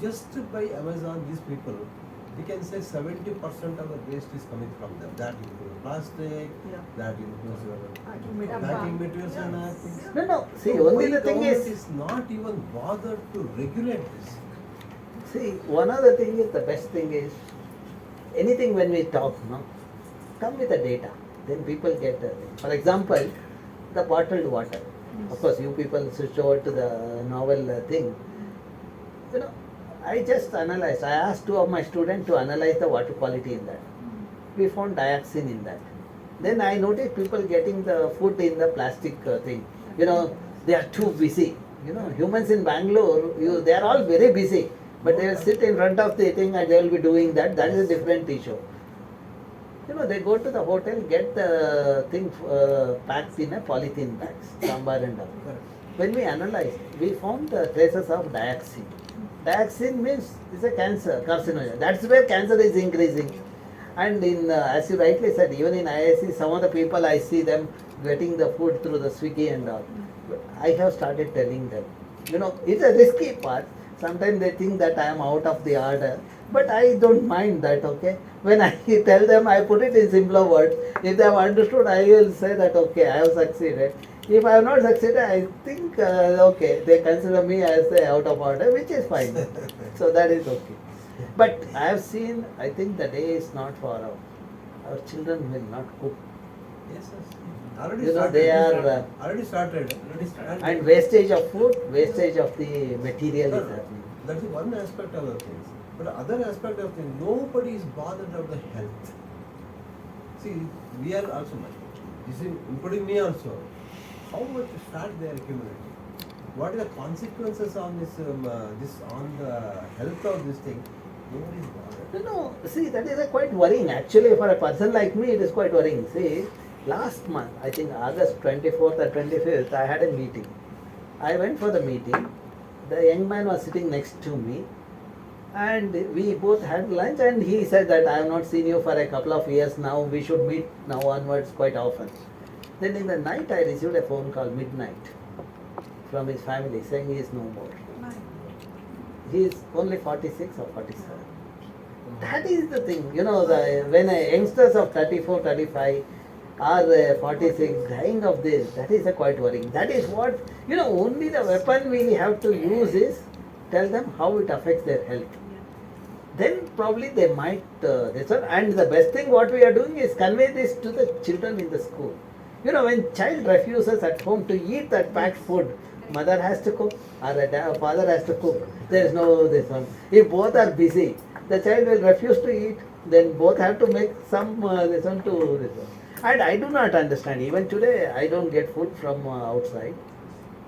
just by Amazon, these people, we can say 70% of the waste is coming from them. That includes plastic, Yeah. that includes Packing packing materials and other things. No, see, So only why the thing government is, not even bothered to regulate this. see, one other thing is, the best thing is, anything when we talk, come with the data. Then people get, for example, the bottled water. Of course, you people switch over to the novel thing. I just analyzed. I asked 2 of my students to analyze the water quality in that. We found dioxin in that. Then I noticed people getting the food in the plastic thing. They are too busy. Humans in Bangalore, they are all very busy. But they will sit in front of the thing and they will be doing that. That is a different issue. They go to the hotel, get the thing packed in a polythene bags, sambar and all. When we analyzed, we found the traces of dioxin. Dioxin means it's a carcinogen. That's where cancer is increasing. And as you rightly said, even in IISc, some of the people I see them getting the food through the Swiggy and all. But I have started telling them, it's a risky part. Sometimes they think that I am out of the order. But I don't mind that, okay? When I tell them, I put it in simpler words. If they have understood, I will say that, okay, I have succeeded. If I have not succeeded, I think, okay, they consider me as out of order, which is fine. So that is okay. But I have seen, I think the day is not far out. Our children will not cook. Yes, yes. Already You know, started. they are, already started. And wastage of food, wastage of the material is happening. That is one aspect of the things. But other aspect of things, nobody is bothered of the health. See, we are also much. This is including me also. How much fat they are accumulating? What are the consequences on this on the health of this thing? Nobody is bothered. See, that is quite worrying. Actually, for a person like me, it is quite worrying. See, last month, I think August 24th or 25th, I had a meeting. I went for the meeting. The young man was sitting next to me. And we both had lunch, and he said that I have not seen you for a couple of years now. We should meet now onwards quite often. Then in the night, I received a phone call midnight from his family saying he is no more. He is only 46 or 47. That is the thing, when youngsters of 34, 35 are 46 dying of this, that is quite worrying. That is what, only the weapon we have to use is tell them how it affects their health. then probably they might this one. And the best thing what we are doing is convey this to the children in the school. You know, when child refuses at home to eat that packed food, mother has to cook or father has to cook. There is no this one. If both are busy, the child will refuse to eat. Then both have to make some this one to this one. And I do not understand. Even today, I don't get food from outside.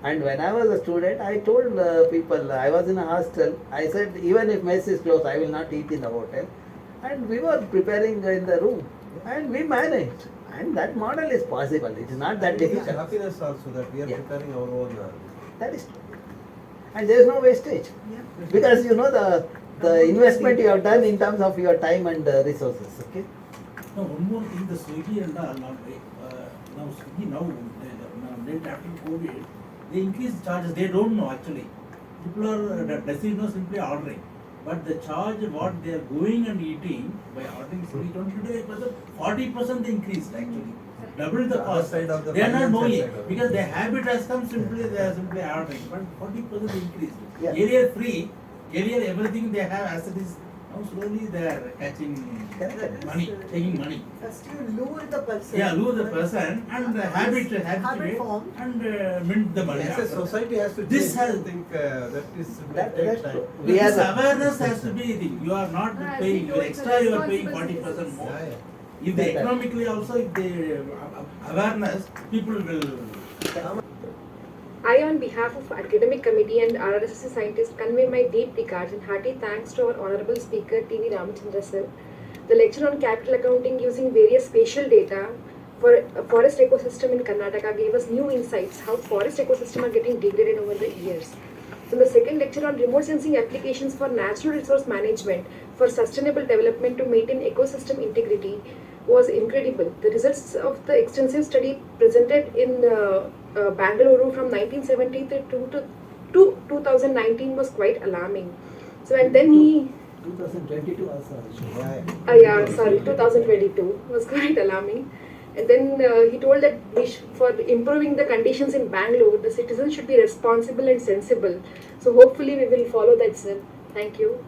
And when I was a student, I told people, I was in a hostel, I said, even if mess is closed, I will not eat in the hotel. And we were preparing in the room. And we managed. And that model is possible. It is not that It is difficult. happiness also that we are Yeah. preparing our own. That is true. And there is no wastage. Because you know the investment you have done in terms of your time and resources. Okay? No, one more thing, the Swiggy and all, now Swiggy now, late after COVID, they increase charges, they don't know actually. People are, doesn't know simply ordering. But the charge what they are going and eating by ordering Swiggy, 20%, 40% they increased actually. Double the cost. Side of the They are not finance knowing side of because it. their habit has come simply, they are simply ordering. But 40% increase. Yeah. Earlier free, earlier everything they have as it is. Now slowly they are catching Correct. money, taking money. First you lure the person. Yeah, lose the person and habit form. and mint the money. Yes, a after. society has to This change. has- I think that is That's time. true. This We are awareness has to be the, you are not As paying, we you told, extra you are paying responsible 40% more. Yeah, yeah. If they That- economically also, if they awareness, people will. I, on behalf of Academic Committee and RRSC scientists, convey my deep regards and hearty thanks to our Honorable Speaker T V Ramachandra sir. The lecture on capital accounting using various spatial data for a forest ecosystem in Karnataka gave us new insights how forest ecosystem are getting degraded over the years. So the second lecture on remote sensing applications for natural resource management for sustainable development to maintain ecosystem integrity was incredible. The results of the extensive study presented in Bengaluru from 1973 to 2019 was quite alarming. So and then he 2022 also. Yeah, yeah. 2022 was quite alarming. And then he told that for improving the conditions in Bangalore, the citizens should be responsible and sensible. So hopefully we will follow that, sir. Thank you.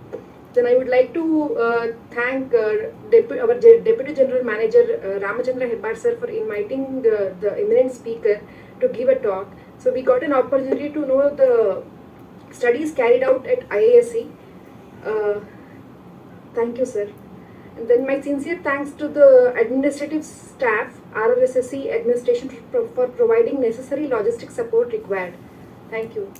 Then I would like to thank our Deputy General Manager Ramchandra sir for inviting the eminent speaker to give a talk. So we got an opportunity to know the studies carried out at IISc. Thank you, sir. And then my sincere thanks to the administrative staff, RRSSC administration for providing necessary logistic support required. Thank you.